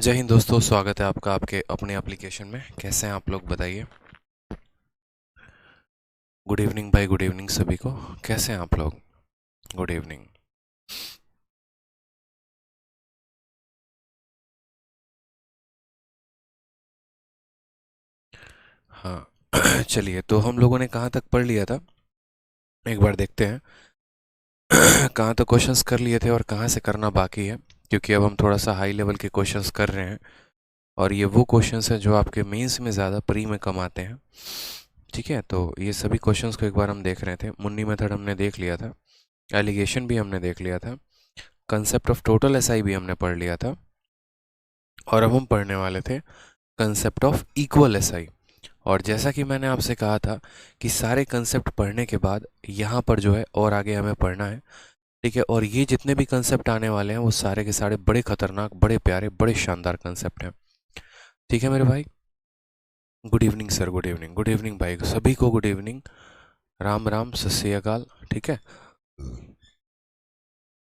जय हिंद दोस्तों, स्वागत है आपका आपके अपने एप्लीकेशन में। कैसे हैं आप लोग, बताइए। गुड इवनिंग भाई, गुड इवनिंग सभी को। कैसे हैं आप लोग? Good evening. हाँ चलिए, तो हम लोगों ने कहाँ तक पढ़ लिया था, एक बार देखते हैं। कहाँ तक क्वेश्चंस कर लिए थे और कहाँ से करना बाकी है, क्योंकि अब हम थोड़ा सा हाई लेवल के क्वेश्चंस कर रहे हैं। और ये वो क्वेश्चंस हैं जो आपके मेंस में ज़्यादा प्री में कम आते हैं। ठीक है, तो ये सभी क्वेश्चंस को एक बार हम देख रहे थे। मुन्नी मेथड हमने देख लिया था, एलिगेशन भी हमने देख लिया था, कंसेप्ट ऑफ टोटल एसआई भी हमने पढ़ लिया था, और अब हम पढ़ने वाले थे कंसेप्ट ऑफ इक्वल एसआई। और जैसा कि मैंने आपसे कहा था कि सारे कंसेप्ट पढ़ने के बाद यहाँ पर जो है और आगे हमें पढ़ना है। ठीक है, और ये जितने भी कंसेप्ट आने वाले हैं वो सारे के सारे बड़े खतरनाक, बड़े प्यारे, बड़े शानदार कंसेप्ट हैं। ठीक है मेरे भाई। Good evening sir, good evening, good evening भाई सभी को, गुड इवनिंग, राम राम, सत श्री अकाल। ठीक है,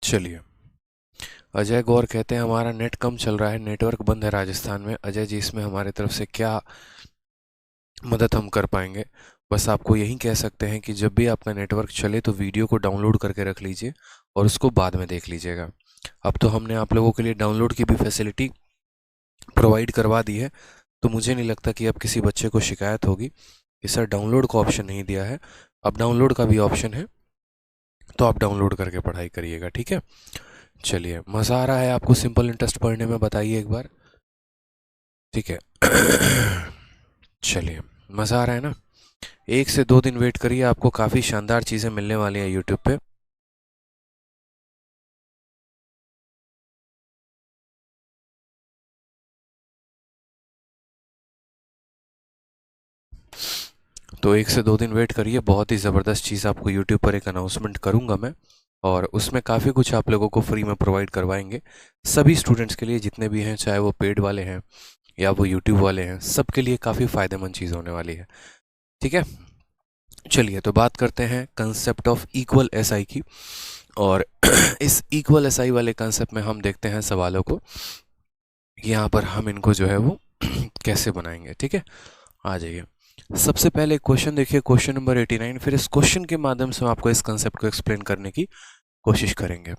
चलिए। अजय गौर कहते हैं हमारा नेट कम चल रहा है, नेटवर्क बंद है राजस्थान में। अजय जी, इसमें हमारे तरफ से क्या मदद हम कर पाएंगे? बस आपको यही कह सकते हैं कि जब भी आपका नेटवर्क चले तो वीडियो को डाउनलोड करके रख लीजिए और उसको बाद में देख लीजिएगा। अब तो हमने आप लोगों के लिए डाउनलोड की भी फैसिलिटी प्रोवाइड करवा दी है, तो मुझे नहीं लगता कि अब किसी बच्चे को शिकायत होगी कि सर डाउनलोड का ऑप्शन नहीं दिया है। अब डाउनलोड का भी ऑप्शन है, तो आप डाउनलोड करके पढ़ाई करिएगा। ठीक है, चलिए। मज़ा आ रहा है आपको सिंपल इंटरेस्ट पढ़ने में? बताइए एक बार। ठीक है। चलिए, मज़ा आ रहा है ना? 1 से 2 दिन वेट करिए, आपको काफ़ी शानदार चीज़ें मिलने वाली हैं यूट्यूब पे। तो 1 से 2 दिन वेट करिए, बहुत ही ज़बरदस्त चीज़ आपको यूट्यूब पर एक अनाउंसमेंट करूँगा मैं, और उसमें काफ़ी कुछ आप लोगों को फ्री में प्रोवाइड करवाएंगे सभी स्टूडेंट्स के लिए, जितने भी हैं, चाहे वो पेड वाले हैं या वो यूट्यूब वाले हैं, सबके लिए काफ़ी फ़ायदेमंद चीज़ होने वाली है। ठीक है, चलिए, तो बात करते हैं कंसेप्ट ऑफ इक्वल एसआई की। और इस इक्वल एसआई वाले कंसेप्ट में हम देखते हैं सवालों को, यहाँ पर हम इनको जो है वो कैसे बनाएंगे। ठीक है, आ जाइए। सबसे पहले क्वेश्चन देखिए, क्वेश्चन नंबर 89। फिर इस क्वेश्चन के माध्यम से हम आपको इस कंसेप्ट को एक्सप्लेन करने की कोशिश करेंगे।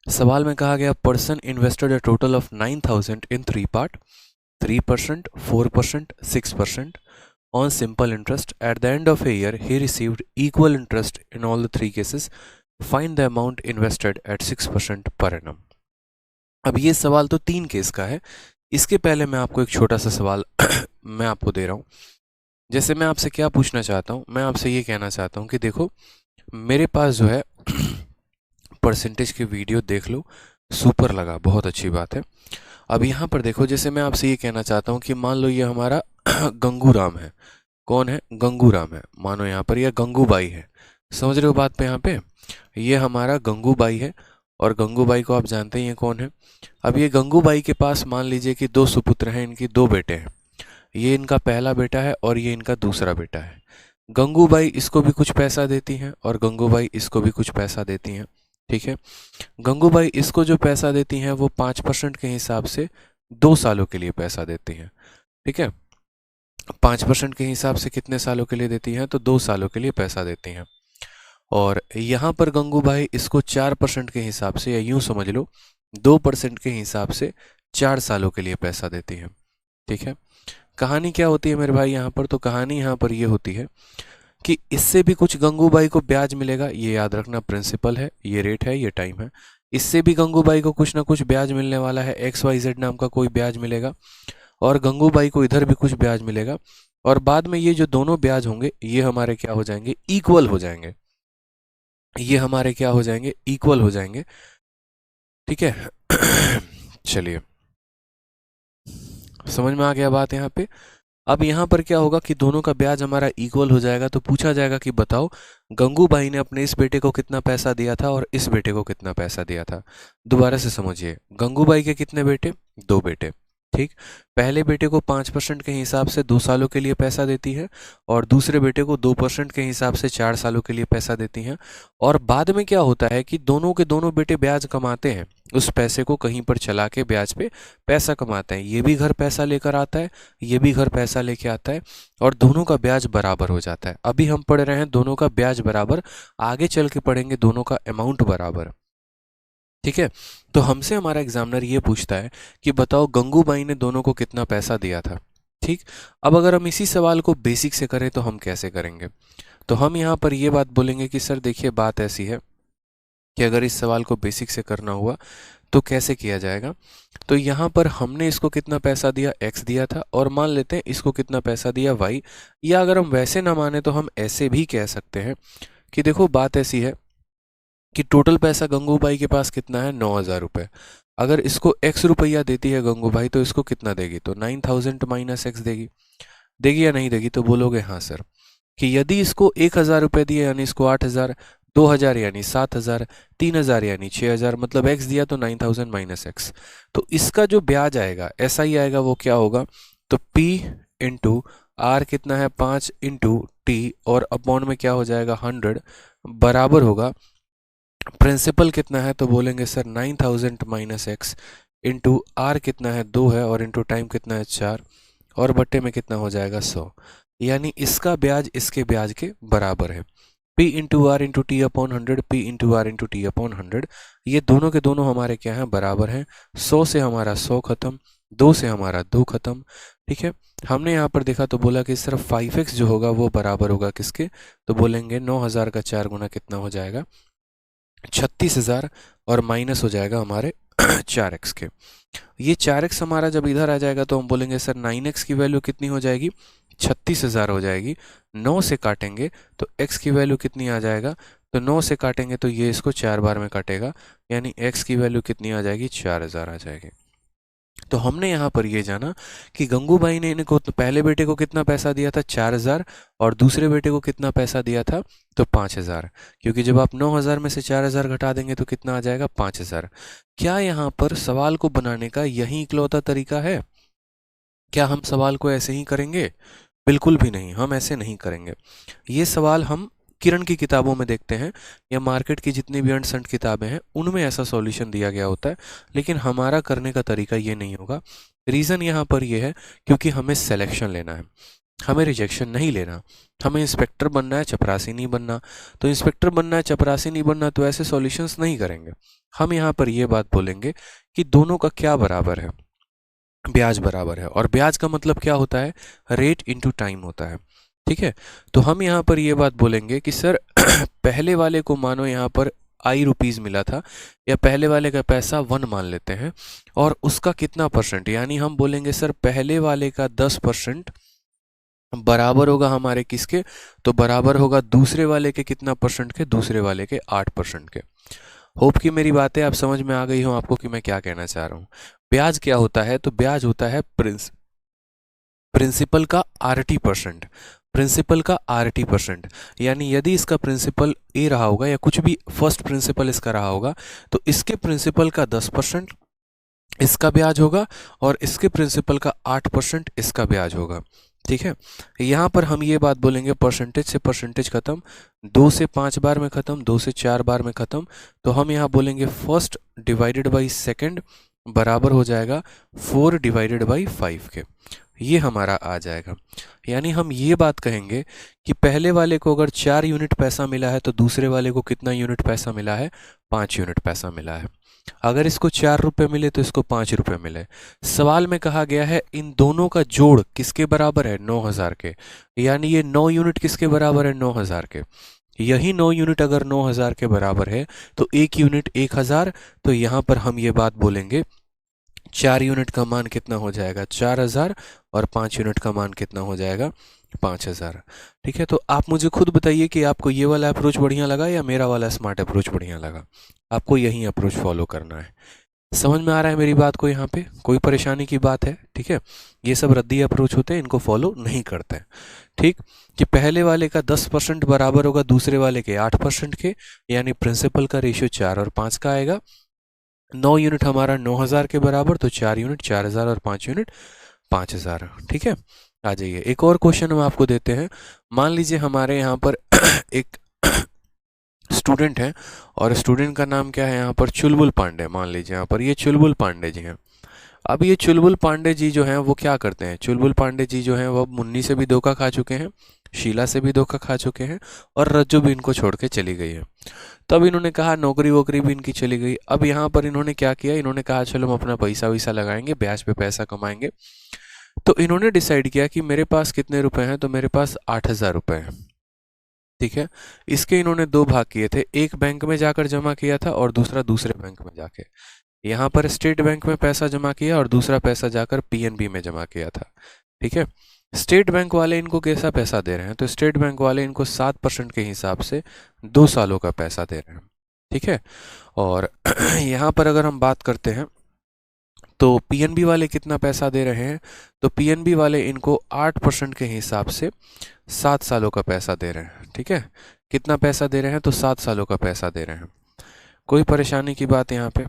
सवाल में कहा गया, person invested a total of 9,000 in 3 part, 3%, 4%, 6% on simple interest. At the end of a year, he received equal interest in all the 3 cases. Find the amount invested at 6% per annum. अब ये सवाल तो 3 case का है। इसके पहले मैं आपको एक छोटा सा सवाल मैं आपको दे रहा हूँ। जैसे मैं आपसे क्या पूछना चाहता हूँ, मैं आपसे ये कहना चाहता हूँ कि देखो, मेरे पास जो है परसेंटेज की वीडियो देख लो, सुपर लगा, बहुत अच्छी बात है। अब यहाँ पर देखो, जैसे मैं आपसे ये कहना चाहता हूँ कि मान लो ये हमारा गंगू राम है। कौन है? गंगू राम है। मानो यहाँ पर यह गंगूबाई है। समझ रहे हो बात पे? यहाँ पे ये हमारा गंगूबाई है, और गंगूबाई को आप जानते ही हैं कौन है। अब ये गंगूबाई के पास मान लीजिए कि 2 सुपुत्र हैं, इनकी 2 बेटे हैं। ये इनका पहला बेटा है और ये इनका दूसरा बेटा है। गंगूबाई इसको भी कुछ पैसा देती हैं और गंगूबाई इसको भी कुछ पैसा देती हैं। ठीक है, गंगूबाई इसको जो पैसा देती हैं वो 5% के हिसाब से 2 सालों के लिए पैसा देती हैं। ठीक है, 5% के हिसाब से कितने सालों के लिए देती हैं? तो 2 सालों के लिए पैसा देती हैं। और यहाँ पर गंगूबाई इसको 4% के हिसाब से, या यूं समझ लो 2% के हिसाब से 4 सालों के लिए पैसा देती हैं। ठीक है, कहानी क्या होती है मेरे भाई यहाँ पर? तो कहानी यहाँ पर ये होती है कि इससे भी कुछ गंगूबाई को ब्याज मिलेगा, ये याद रखना, प्रिंसिपल है, ये रेट है, ये टाइम है। इससे भी गंगूबाई को कुछ ना कुछ ब्याज मिलने वाला है, XYZ नाम का कोई ब्याज मिलेगा, और गंगूबाई को इधर भी कुछ ब्याज मिलेगा। और बाद में ये जो दोनों ब्याज होंगे ये हमारे क्या हो जाएंगे? इक्वल हो जाएंगे। ये हमारे क्या हो जाएंगे? इक्वल हो जाएंगे। ठीक है। चलिए, समझ में आ गया बात यहाँ पे? अब यहाँ पर क्या होगा कि दोनों का ब्याज हमारा इक्वल हो जाएगा, तो पूछा जाएगा कि बताओ गंगूबाई ने अपने इस बेटे को कितना पैसा दिया था और इस बेटे को कितना पैसा दिया था। दोबारा से समझिए, गंगूबाई के कितने बेटे? 2 बेटे। ठीक, पहले बेटे को 5% के हिसाब से 2 सालों के लिए पैसा देती है और दूसरे बेटे को 2% के हिसाब से 4 सालों के लिए पैसा देती हैं। और बाद में क्या होता है कि दोनों के दोनों बेटे ब्याज कमाते हैं, उस पैसे को कहीं पर चला के ब्याज पे पैसा कमाते हैं। ये भी घर पैसा लेकर आता है, ये भी घर पैसा लेके आता है और दोनों का ब्याज बराबर हो जाता है। अभी हम पढ़ रहे हैं दोनों का ब्याज बराबर, आगे चल के पढ़ेंगे दोनों का अमाउंट बराबर। ठीक है, तो हमसे हमारा एग्जामिनर ये पूछता है कि बताओ गंगूबाई ने दोनों को कितना पैसा दिया था। ठीक, अब अगर हम इसी सवाल को बेसिक से करें तो हम कैसे करेंगे? तो हम यहाँ पर ये बात बोलेंगे कि सर देखिए बात ऐसी है कि अगर इस सवाल को बेसिक से करना हुआ तो कैसे किया जाएगा। तो यहाँ पर हमने इसको कितना पैसा दिया, x दिया था, और मान लेते हैं इसको कितना पैसा दिया, y। या अगर हम वैसे ना माने तो हम ऐसे भी कह सकते हैं कि देखो बात ऐसी है कि टोटल पैसा गंगूबाई के पास कितना है, 9,000 रुपये। अगर इसको x रुपया देती है गंगूबाई तो इसको कितना देगी, तो 9,000 माइनस x देगी। देगी या नहीं देगी? तो बोलोगे हाँ सर। कि यदि इसको 1,000 रुपये दिए यानी इसको 8,000, 2,000 यानी 7,000, 3,000 यानी 6,000, मतलब x दिया तो 9,000 माइनस x। तो इसका जो ब्याज आएगा ऐसा ही आएगा, वो क्या होगा, तो p इंटू आर कितना है 5 इंटू टी और अपॉन में क्या हो जाएगा 100 बराबर होगा प्रिंसिपल कितना है, तो बोलेंगे sir 9,000 minus X into R कितना है 2 है और इंटू टाइम कितना है 4 और बट्टे में कितना हो जाएगा 100। यानी इसका ब्याज इसके ब्याज के बराबर है। P into R into T upon 100, P into R into T upon 100, ये दोनों के दोनों हमारे क्या हैं, बराबर हैं। 100 से हमारा 100 खत्म, 2 से हमारा 2 खत्म। ठीक है, हमने यहाँ पर देखा तो बोला कि सिर्फ 5x जो होगा वो बराबर होगा किसके, तो बोलेंगे 9,000 का 4 गुना कितना हो जाएगा 36,000 और माइनस हो जाएगा हमारे 4x के। ये 4x हमारा जब इधर आ जाएगा तो हम बोलेंगे सर 9x की वैल्यू कितनी हो जाएगी, 36,000 हो जाएगी। 9 से काटेंगे तो x की वैल्यू कितनी आ जाएगा, तो 9 से काटेंगे तो ये इसको 4 बार में काटेगा, यानी x की वैल्यू कितनी आ जाएगी, 4,000 आ जाएगी। तो हमने यहाँ पर ये जाना कि गंगूबाई ने इनको पहले बेटे को कितना पैसा दिया था, 4,000, और दूसरे बेटे को कितना पैसा दिया था, तो 5,000। क्योंकि जब आप 9,000 में से 4,000 घटा देंगे तो कितना आ जाएगा, 5,000। क्या यहाँ पर सवाल को बनाने का यही इकलौता तरीका है? क्या हम सवाल को ऐसे ही करेंगे? बिल्कुल भी नहीं, हम ऐसे नहीं करेंगे। ये सवाल हम किरण की किताबों में देखते हैं या मार्केट की जितनी भी अनसंट किताबें हैं उनमें ऐसा सॉल्यूशन दिया गया होता है, लेकिन हमारा करने का तरीका ये नहीं होगा। रीज़न यहाँ पर ये है क्योंकि हमें सिलेक्शन लेना है, हमें रिजेक्शन नहीं लेना। हमें इंस्पेक्टर बनना है, चपरासी नहीं बनना। तो इंस्पेक्टर बनना है, चपरासी नहीं बनना, तो ऐसे सॉल्यूशंस नहीं करेंगे। हम यहाँ पर ये बात बोलेंगे कि दोनों का क्या बराबर है, ब्याज बराबर है। और ब्याज का मतलब क्या होता है, रेट इनटू टाइम होता है। ठीक है, तो हम यहाँ पर ये बात बोलेंगे कि सर पहले वाले को मानो यहाँ पर आई रुपीज़ मिला था, या पहले वाले का पैसा 1 मान लेते हैं, और उसका कितना परसेंट, यानी हम बोलेंगे सर पहले वाले का 10% बराबर होगा हमारे किसके, तो बराबर होगा दूसरे वाले के कितना परसेंट के, दूसरे वाले के 8% के। होप कि मेरी बातें आप समझ में आ गई हो आपको कि मैं क्या कहना चाह रहा हूँ। ब्याज क्या होता है, तो ब्याज होता है प्रिंसिपल का RT%, प्रिंसिपल का RT%। यानी यदि इसका प्रिंसिपल ए रहा होगा या कुछ भी फर्स्ट प्रिंसिपल इसका रहा होगा तो इसके प्रिंसिपल का 10% इसका ब्याज होगा और इसके प्रिंसिपल का 8% इसका ब्याज होगा। ठीक है, यहाँ पर हम ये बात बोलेंगे परसेंटेज से परसेंटेज खत्म, 2 से 5 बार में खत्म, 2 से 4 बार में खत्म। तो हम यहाँ बोलेंगे फर्स्ट डिवाइडेड बाई सेकेंड बराबर हो जाएगा 4 डिवाइडेड बाई 5 के। ये हमारा आ जाएगा। यानी हम ये बात कहेंगे कि पहले वाले को अगर 4 यूनिट पैसा मिला है तो दूसरे वाले को कितना यूनिट पैसा मिला है, 5 यूनिट पैसा मिला है। अगर इसको 4 रुपये मिले तो इसको 5 रुपये मिले। सवाल में कहा गया है इन दोनों का जोड़ किसके बराबर है, 9,000 के। यानी ये 9 यूनिट किसके बराबर है, 9,000 के। यही 9 यूनिट अगर 9,000 के बराबर है तो 1 यूनिट 1,000। तो यहाँ पर हम ये बात बोलेंगे 4 यूनिट का मान कितना हो जाएगा, 4,000, और 5 यूनिट का मान कितना हो जाएगा, 5,000। ठीक है, तो आप मुझे खुद बताइए कि आपको ये वाला अप्रोच बढ़िया लगा या मेरा वाला स्मार्ट अप्रोच बढ़िया लगा। आपको यही अप्रोच फॉलो करना है। समझ में आ रहा है मेरी बात को? यहाँ पे कोई परेशानी की बात है? ठीक है, ये सब रद्दी अप्रोच होते हैं, इनको फॉलो नहीं करते हैं। ठीक, कि पहले वाले का 10% बराबर होगा दूसरे वाले के 8% के, यानी प्रिंसिपल का रेशियो 4 और 5 का आएगा। 9 यूनिट हमारा 9,000 के बराबर, तो 4 यूनिट 4,000 और 5 यूनिट 5,000। ठीक है, आ जाइए एक और क्वेश्चन हम आपको देते हैं। मान लीजिए हमारे यहाँ पर एक स्टूडेंट है और स्टूडेंट का नाम क्या है यहाँ पर, चुलबुल पांडे। मान लीजिए यहाँ पर ये चुलबुल पांडे जी हैं। अब ये चुलबुल पांडे जी जो हैं वो क्या करते हैं, चुलबुल पांडे जी जो हैं वो मुन्नी से भी धोखा खा चुके हैं, शीला से भी धोखा खा चुके हैं, और रज्जू भी इनको छोड़ के चली गई है। तब इन्होंने कहा नौकरी वोकरी भी इनकी चली गई। अब यहाँ पर इन्होंने क्या किया, इन्होंने कहा चलो हम अपना पैसा वैसा लगाएंगे, ब्याज पे पैसा कमाएंगे। तो इन्होंने डिसाइड किया कि मेरे पास कितने रुपए हैं, तो मेरे पास 8,000 रुपए हैं। ठीक है, इसके इन्होंने दो भाग किए थे, एक बैंक में जाकर जमा किया था और दूसरा दूसरे बैंक में जाके। यहाँ पर स्टेट बैंक में पैसा जमा किया और दूसरा पैसा जाकर पीएनबी में जमा किया था। ठीक है, स्टेट बैंक वाले इनको कैसा पैसा दे रहे हैं, तो स्टेट बैंक वाले इनको 7% के हिसाब से 2 सालों का पैसा दे रहे हैं। ठीक है, और यहाँ पर अगर हम बात करते हैं तो पीएनबी वाले कितना पैसा दे रहे हैं, तो पीएनबी वाले इनको 8% के हिसाब से 7 सालों का पैसा दे रहे हैं। ठीक है, कितना पैसा दे रहे हैं, तो 7 सालों का पैसा दे रहे हैं। कोई परेशानी की बात यहाँ पे,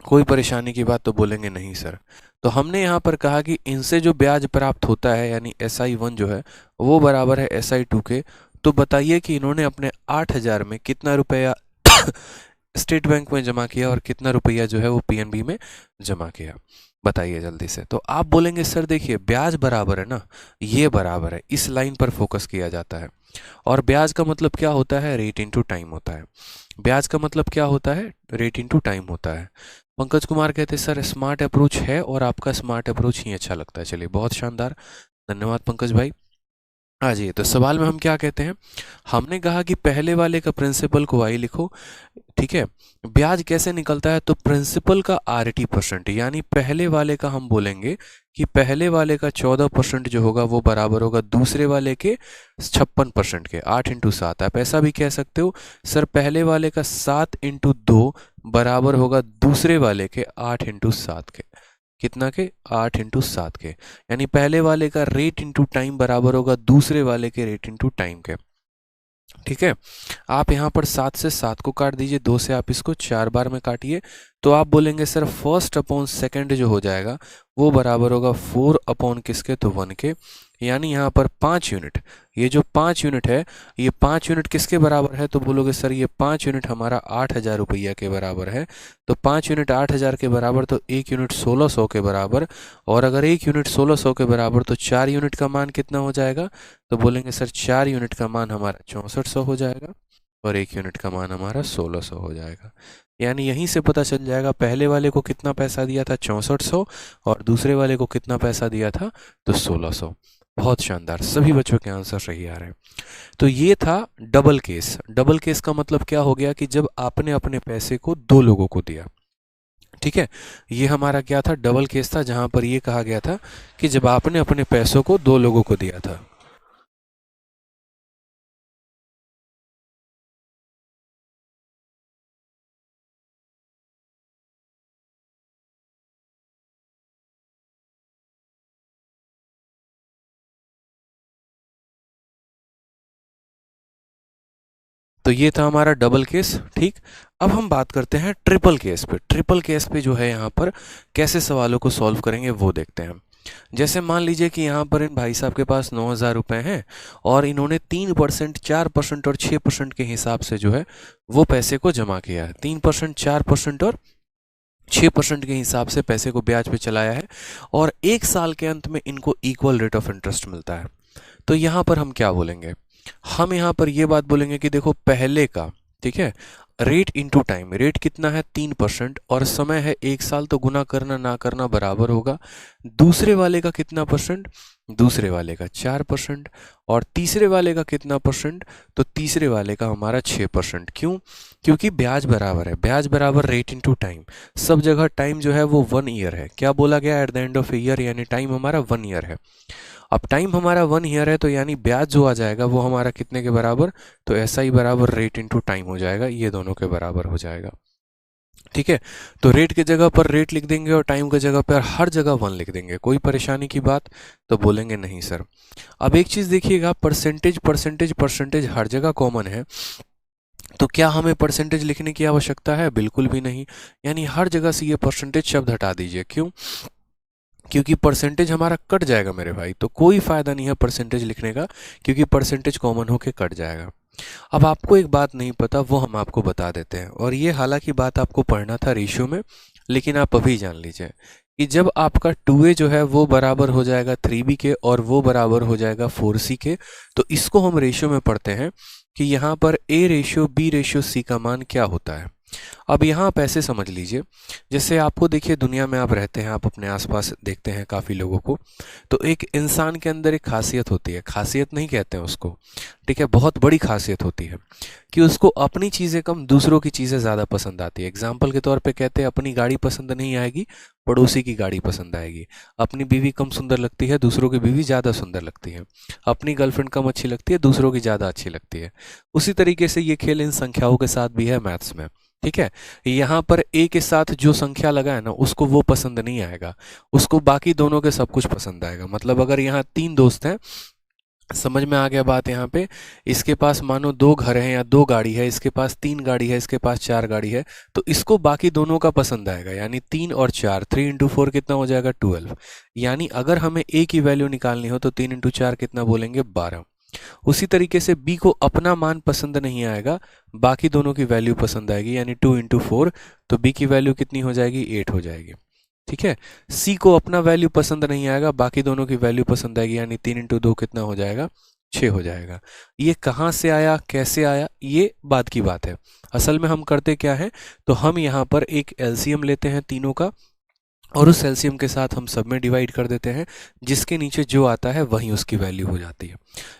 कोई परेशानी की बात तो बोलेंगे नहीं सर। तो हमने यहाँ पर कहा कि इनसे जो ब्याज प्राप्त होता है यानी SI1 जो है वो बराबर है SI2 के। तो बताइए कि इन्होंने अपने 8,000 में कितना रुपया स्टेट बैंक में जमा किया और कितना रुपया जो है वो पीएनबी में जमा किया, बताइए जल्दी से। तो आप बोलेंगे सर देखिए ब्याज बराबर है ना, ये बराबर है, इस लाइन पर फोकस किया जाता है। और ब्याज का मतलब क्या होता है, रेट इनटू टाइम होता है। ब्याज का मतलब क्या होता है, रेट इनटू टाइम होता है। पंकज कुमार कहते हैं सर स्मार्ट अप्रोच है और आपका स्मार्ट अप्रोच ही अच्छा लगता है। चलिए बहुत शानदार, धन्यवाद पंकज भाई। हाँ जी, तो सवाल में हम क्या कहते हैं, हमने कहा कि पहले वाले का प्रिंसिपल को आई लिखो। ठीक है, ब्याज कैसे निकलता है, तो प्रिंसिपल का RT%, यानी पहले वाले का हम बोलेंगे कि पहले वाले का 14% जो होगा वो बराबर होगा दूसरे वाले के 56% के। 8 × 7 आप ऐसा भी कह सकते हो सर, पहले वाले का 7 × 2 बराबर होगा दूसरे वाले के 8 × 7 के। कितना के, 8 × 7 के। यानी पहले वाले का रेट इनटू टाइम बराबर होगा दूसरे वाले के रेट इनटू टाइम के। ठीक है, आप यहाँ पर 7 से 7 को काट दीजिए, 2 से आप इसको 4 बार में काटिए, तो आप बोलेंगे सर फर्स्ट अपॉन सेकंड जो हो जाएगा वो बराबर होगा 4 अपॉन किसके, तो 1 के। यानी यहाँ पर 5 यूनिट, ये जो 5 यूनिट है ये 5 यूनिट किसके बराबर है, तो बोलोगे सर ये 5 यूनिट हमारा 8,000 रुपया के बराबर है। तो 5 यूनिट 8,000 के बराबर, तो 1 यूनिट 1600 के बराबर। और अगर 1 यूनिट 1600 के बराबर तो 4 यूनिट का मान कितना हो जाएगा, तो बोलेंगे सर 4 यूनिट का मान हमारा 6400 हो जाएगा और 1 यूनिट का मान हमारा 1600 हो जाएगा। यानी यहीं से पता चल जाएगा पहले वाले को कितना पैसा दिया था 6400 और दूसरे वाले को कितना पैसा दिया था, तो 1600। बहुत शानदार, सभी बच्चों के आंसर सही आ रहे हैं। तो ये था डबल केस। डबल केस का मतलब क्या हो गया कि जब आपने अपने पैसे को 2 लोगों को दिया। ठीक है, ये हमारा क्या था, डबल केस था, जहां पर ये कहा गया था कि जब आपने अपने पैसों को 2 लोगों को दिया था। तो ये था हमारा डबल केस। ठीक, अब हम बात करते हैं ट्रिपल केस पे। ट्रिपल केस पे जो है यहाँ पर कैसे सवालों को सॉल्व करेंगे वो देखते हैं। जैसे मान लीजिए कि यहाँ पर इन भाई साहब के पास 9,000 रुपये हैं और इन्होंने 3%, 4% और 6% के हिसाब से जो है वो पैसे को जमा किया है। 3%, 4% और 6% के हिसाब से पैसे को ब्याज पे चलाया है और 1 साल के अंत में इनको इक्वल रेट ऑफ इंटरेस्ट मिलता है। तो यहाँ पर हम क्या बोलेंगे, हम यहाँ पर ये बात बोलेंगे कि देखो पहले का, ठीक है, रेट इनटू टाइम, रेट कितना है 3% और समय है 1 साल, तो गुना करना ना करना बराबर होगा। दूसरे वाले का कितना परसेंट, दूसरे वाले का 4% और तीसरे वाले का कितना परसेंट, तो तीसरे वाले का हमारा 6%। क्यों, क्योंकि ब्याज बराबर है, ब्याज बराबर रेट इनटू टाइम। सब जगह टाइम जो है वो 1 ईयर है। क्या बोला गया, at the end of a year, यानी टाइम हमारा 1 ईयर है। अब टाइम हमारा 1 ईयर है तो यानी ब्याज जो आ जाएगा वो हमारा कितने के बराबर, तो ऐसा ही बराबर रेट इनटू टाइम हो जाएगा, ये दोनों के बराबर हो जाएगा। ठीक है, तो रेट की जगह पर रेट लिख देंगे और टाइम की जगह पर हर जगह 1 लिख देंगे। कोई परेशानी की बात, तो बोलेंगे नहीं सर। अब एक चीज देखिएगा, परसेंटेज परसेंटेज परसेंटेज हर जगह कॉमन है, तो क्या हमें परसेंटेज लिखने की आवश्यकता है? बिल्कुल भी नहीं। यानी हर जगह से ये परसेंटेज शब्द हटा दीजिए। क्यों? क्योंकि परसेंटेज हमारा कट जाएगा मेरे भाई, तो कोई फ़ायदा नहीं है परसेंटेज लिखने का, क्योंकि परसेंटेज कॉमन होके कट जाएगा। अब आपको एक बात नहीं पता, वो हम आपको बता देते हैं, और ये हालांकि बात आपको पढ़ना था रेशियो में, लेकिन आप अभी जान लीजिए कि जब आपका 2a जो है वो बराबर हो जाएगा 3b के, और वो बराबर हो जाएगा 4c के, तो इसको हम रेशियो में पढ़ते हैं कि यहाँ पर a ratio b ratio c का मान क्या होता है। अब यहाँ आप ऐसे समझ लीजिए, जैसे आपको देखिए दुनिया में आप रहते हैं, आप अपने आसपास देखते हैं काफ़ी लोगों को, तो एक इंसान के अंदर एक खासियत होती है, खासियत नहीं कहते हैं उसको, ठीक है, बहुत बड़ी खासियत होती है कि उसको अपनी चीज़ें कम दूसरों की चीज़ें ज़्यादा पसंद आती है। एग्जाम्पल के तौर पे कहते हैं अपनी गाड़ी पसंद नहीं आएगी, पड़ोसी की गाड़ी पसंद आएगी। अपनी बीवी कम सुंदर लगती है, दूसरों की बीवी ज़्यादा सुंदर लगती है। अपनी गर्लफ्रेंड कम अच्छी लगती है, दूसरों की ज़्यादा अच्छी लगती है। उसी तरीके से ये खेल इन संख्याओं के साथ भी है मैथ्स में, ठीक है। यहाँ पर a के साथ जो संख्या लगा है ना, उसको वो पसंद नहीं आएगा, उसको बाकी दोनों के सब कुछ पसंद आएगा। मतलब अगर यहाँ 3 दोस्त हैं, समझ में आ गया बात यहाँ पे, इसके पास मानो 2 घर हैं या 2 गाड़ी है, इसके पास 3 गाड़ी है, इसके पास 4 गाड़ी है, तो इसको बाकी दोनों का पसंद आएगा। यानी 3 और 4, 3 इंटू 4 कितना हो जाएगा? 12। यानी अगर हमें a की वैल्यू निकालनी हो तो 3 इंटू 4 कितना बोलेंगे? 12। उसी तरीके से b को अपना मान पसंद नहीं आएगा, बाकी दोनों की वैल्यू पसंद आएगी, यानी 2 इंटू 4, तो b की वैल्यू कितनी हो जाएगी? 8 हो जाएगी, ठीक है। c को अपना वैल्यू पसंद नहीं आएगा, बाकी दोनों की वैल्यू पसंद आएगी, यानी 3 इंटू 2 कितना हो जाएगा? 6 हो जाएगा। ये कहाँ से आया, कैसे आया, ये बात की बात है। असल में हम करते क्या है, तो हम यहाँ पर एक एलसीएम लेते हैं तीनों का, और उस एलसीएम के साथ हम सब में डिवाइड कर देते हैं, जिसके नीचे जो आता है वही उसकी वैल्यू हो जाती है।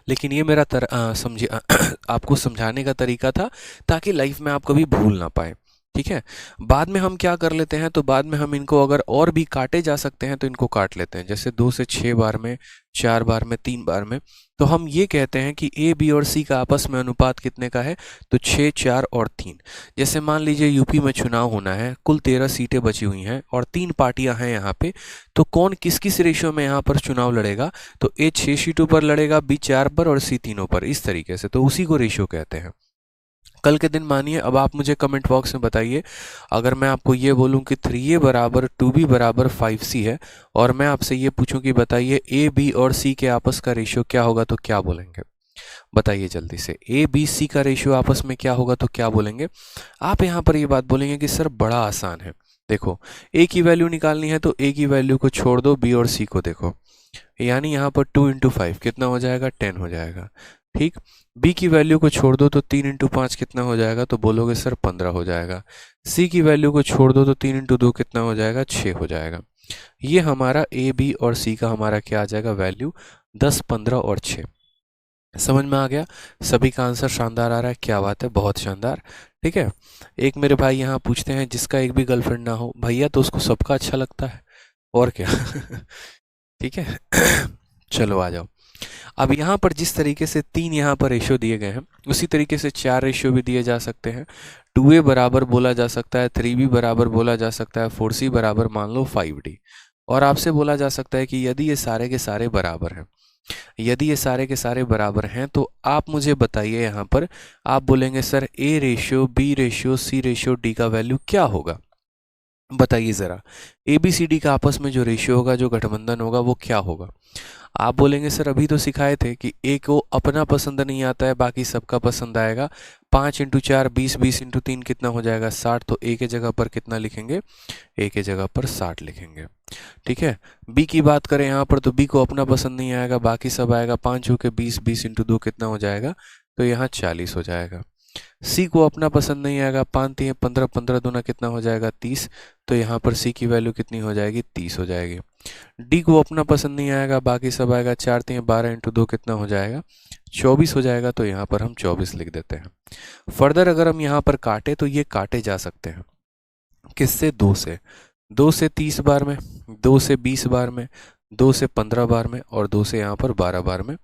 लेकिन ये मेरा समझिए आपको समझाने का तरीका था, ताकि लाइफ में आप कभी भूल ना पाए, ठीक है। बाद में हम क्या कर लेते हैं, तो बाद में हम इनको अगर और भी काटे जा सकते हैं तो इनको काट लेते हैं, जैसे 2 से 6 बार में, 4 बार में, 3 बार में। तो हम ये कहते हैं कि ए, बी और सी का आपस में अनुपात कितने का है, तो 6, 4 और 3। जैसे मान लीजिए यूपी में चुनाव होना है, कुल 13 सीटें बची हुई हैं और 3 पार्टियां हैं यहाँ पे, तो कौन किस किस रेशियो में यहाँ पर चुनाव लड़ेगा, तो ए 6 सीटों पर लड़ेगा, बी 4 पर और सी तीनों पर, इस तरीके से, तो उसी को रेशियो कहते हैं। कल के दिन मानिए, अब आप मुझे कमेंट बॉक्स में बताइए, अगर मैं आपको ये बोलूं कि 3a बराबर 2b बराबर 5c है, और मैं आपसे ये पूछूं कि बताइए a, b और c के आपस का रेशियो क्या होगा, तो क्या बोलेंगे? बताइए जल्दी से, a, b, c का रेशियो आपस में क्या होगा, तो क्या बोलेंगे? आप यहाँ पर ये बात बोलेंगे कि सर बड़ा आसान है, देखो a की वैल्यू निकालनी है तो a की वैल्यू को छोड़ दो, b और c को देखो, यानी यहाँ पर 2 इंटू 5 कितना हो जाएगा? 10 हो जाएगा, ठीक। b की वैल्यू को छोड़ दो तो 3 इंटू 5 कितना हो जाएगा, तो बोलोगे सर 15 हो जाएगा। c की वैल्यू को छोड़ दो तो 3 इंटू 2 कितना हो जाएगा? 6 हो जाएगा। ये हमारा a, b और c का हमारा क्या आ जाएगा वैल्यू? 10, 15 और 6। समझ में आ गया? सभी का आंसर शानदार आ रहा है, क्या बात है, बहुत शानदार, ठीक है। एक मेरे भाई यहाँ पूछते हैं, जिसका एक भी गर्लफ्रेंड ना हो, भैया तो उसको सबका अच्छा लगता है, और क्या ठीक है चलो आ जाओ। अब यहाँ पर जिस तरीके से 3 यहाँ पर रेशियो दिए गए हैं, उसी तरीके से 4 रेशियो भी दिए जा सकते हैं। 2a बराबर बोला जा सकता है, 3b बराबर बोला जा सकता है, 4c बराबर मान लो 5d। और आपसे बोला जा सकता है कि यदि ये सारे के सारे बराबर हैं, यदि ये सारे के सारे बराबर हैं, तो आप मुझे बताइए, यहाँ पर आप बोलेंगे sir a ratio, b ratio, c ratio, d का वैल्यू क्या होगा? बताइए ज़रा, ए बी सी डी का आपस में जो रेशियो होगा, जो गठबंधन होगा, वो क्या होगा? आप बोलेंगे सर अभी तो सिखाए थे कि ए को अपना पसंद नहीं आता है, बाकी सबका पसंद आएगा। 5 इंटू 4 20, 20 इंटू 3 कितना हो जाएगा? 60। तो ए के जगह पर कितना लिखेंगे? ए के जगह पर 60 लिखेंगे, ठीक है। बी की बात करें यहाँ पर, तो बी को अपना पसंद नहीं आएगा, बाकी सब आएगा। 5 हो के 20, 20 इंटू 2 कितना हो जाएगा? तो यहाँ 40 हो जाएगा। सी को अपना पसंद नहीं आएगा, 5 3 15, 15 दूना कितना हो जाएगा? 30। तो यहाँ पर सी की वैल्यू कितनी हो जाएगी? 30 हो जाएगी। डी को अपना पसंद नहीं आएगा, बाकी सब आएगा। 4 3 12 इंटू 2 कितना हो जाएगा? 24 हो जाएगा। तो यहाँ पर हम 24 लिख देते हैं। फर्दर अगर हम यहाँ पर काटे तो ये काटे जा सकते हैं, किससे? 2 से। 2 से 30 बार में, 2 से 20 बार में, 2 से 15 बार में, और 2 से यहाँ पर 12 बार में।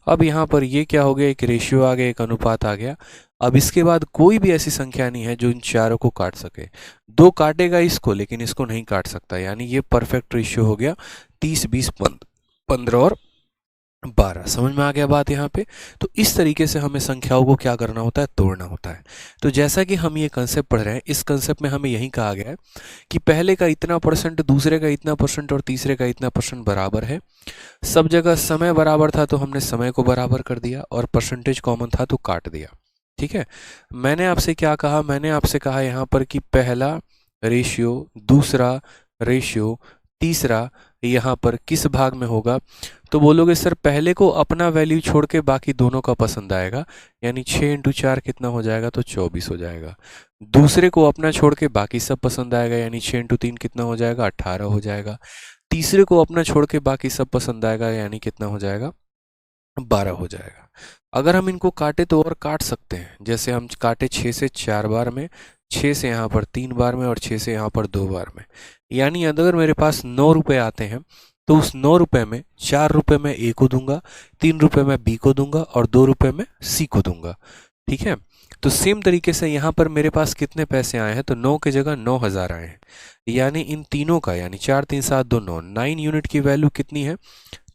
अब यहाँ पर ये क्या हो गया? एक रेशियो आ गया, एक अनुपात आ गया। अब इसके बाद कोई भी ऐसी संख्या नहीं है जो इन चारों को काट सके। 2 काटेगा इसको, लेकिन इसको नहीं काट सकता, यानी ये परफेक्ट रेशियो हो गया। 30 20 15 और 12। समझ में आ गया बात यहाँ पे। तो इस तरीके से हमें संख्याओं को क्या करना होता है, तोड़ना होता है। तो जैसा कि हम ये कंसेप्ट पढ़ रहे हैं, इस कंसेप्ट में हमें यही कहा गया है कि पहले का इतना परसेंट, दूसरे का इतना परसेंट और तीसरे का इतना परसेंट बराबर है। सब जगह समय बराबर था तो हमने समय को बराबर कर दिया, और परसेंटेज कॉमन था तो काट दिया। ठीक है। मैंने आपसे क्या कहा, मैंने आपसे कहा यहाँ पर कि पहला रेशियो, दूसरा रेशियो, तीसरा यहाँ पर किस भाग में होगा। तो बोलोगे सर पहले को अपना वैल्यू छोड़ के बाकी दोनों का पसंद आएगा, यानी 6 × 4 कितना हो जाएगा, तो 24 हो जाएगा। दूसरे को अपना छोड़ के बाकी सब पसंद आएगा, यानी 6 × 3 कितना हो जाएगा, 18 हो जाएगा। तीसरे को अपना छोड़ के बाकी सब पसंद आएगा, यानी कितना हो जाएगा, 12 हो जाएगा। अगर हम इनको काटे तो और काट सकते हैं, जैसे हम काटे 6 से 4 बार में, 6 से यहाँ पर 3 बार में, और 6 से यहाँ पर 2 बार में। यानी अगर मेरे पास 9 रुपये आते हैं तो उस 9 रुपये में 4 रुपये मैं ए को दूंगा, 3 रुपये मैं बी को दूंगा, और 2 रुपये मैं सी को दूंगा। ठीक है। तो सेम तरीके से यहाँ पर मेरे पास कितने पैसे आए हैं, तो 9 की जगह 9,000 आए हैं। यानी इन तीनों का, यानी 4 3 7 2 9, 9 यूनिट की वैल्यू कितनी है,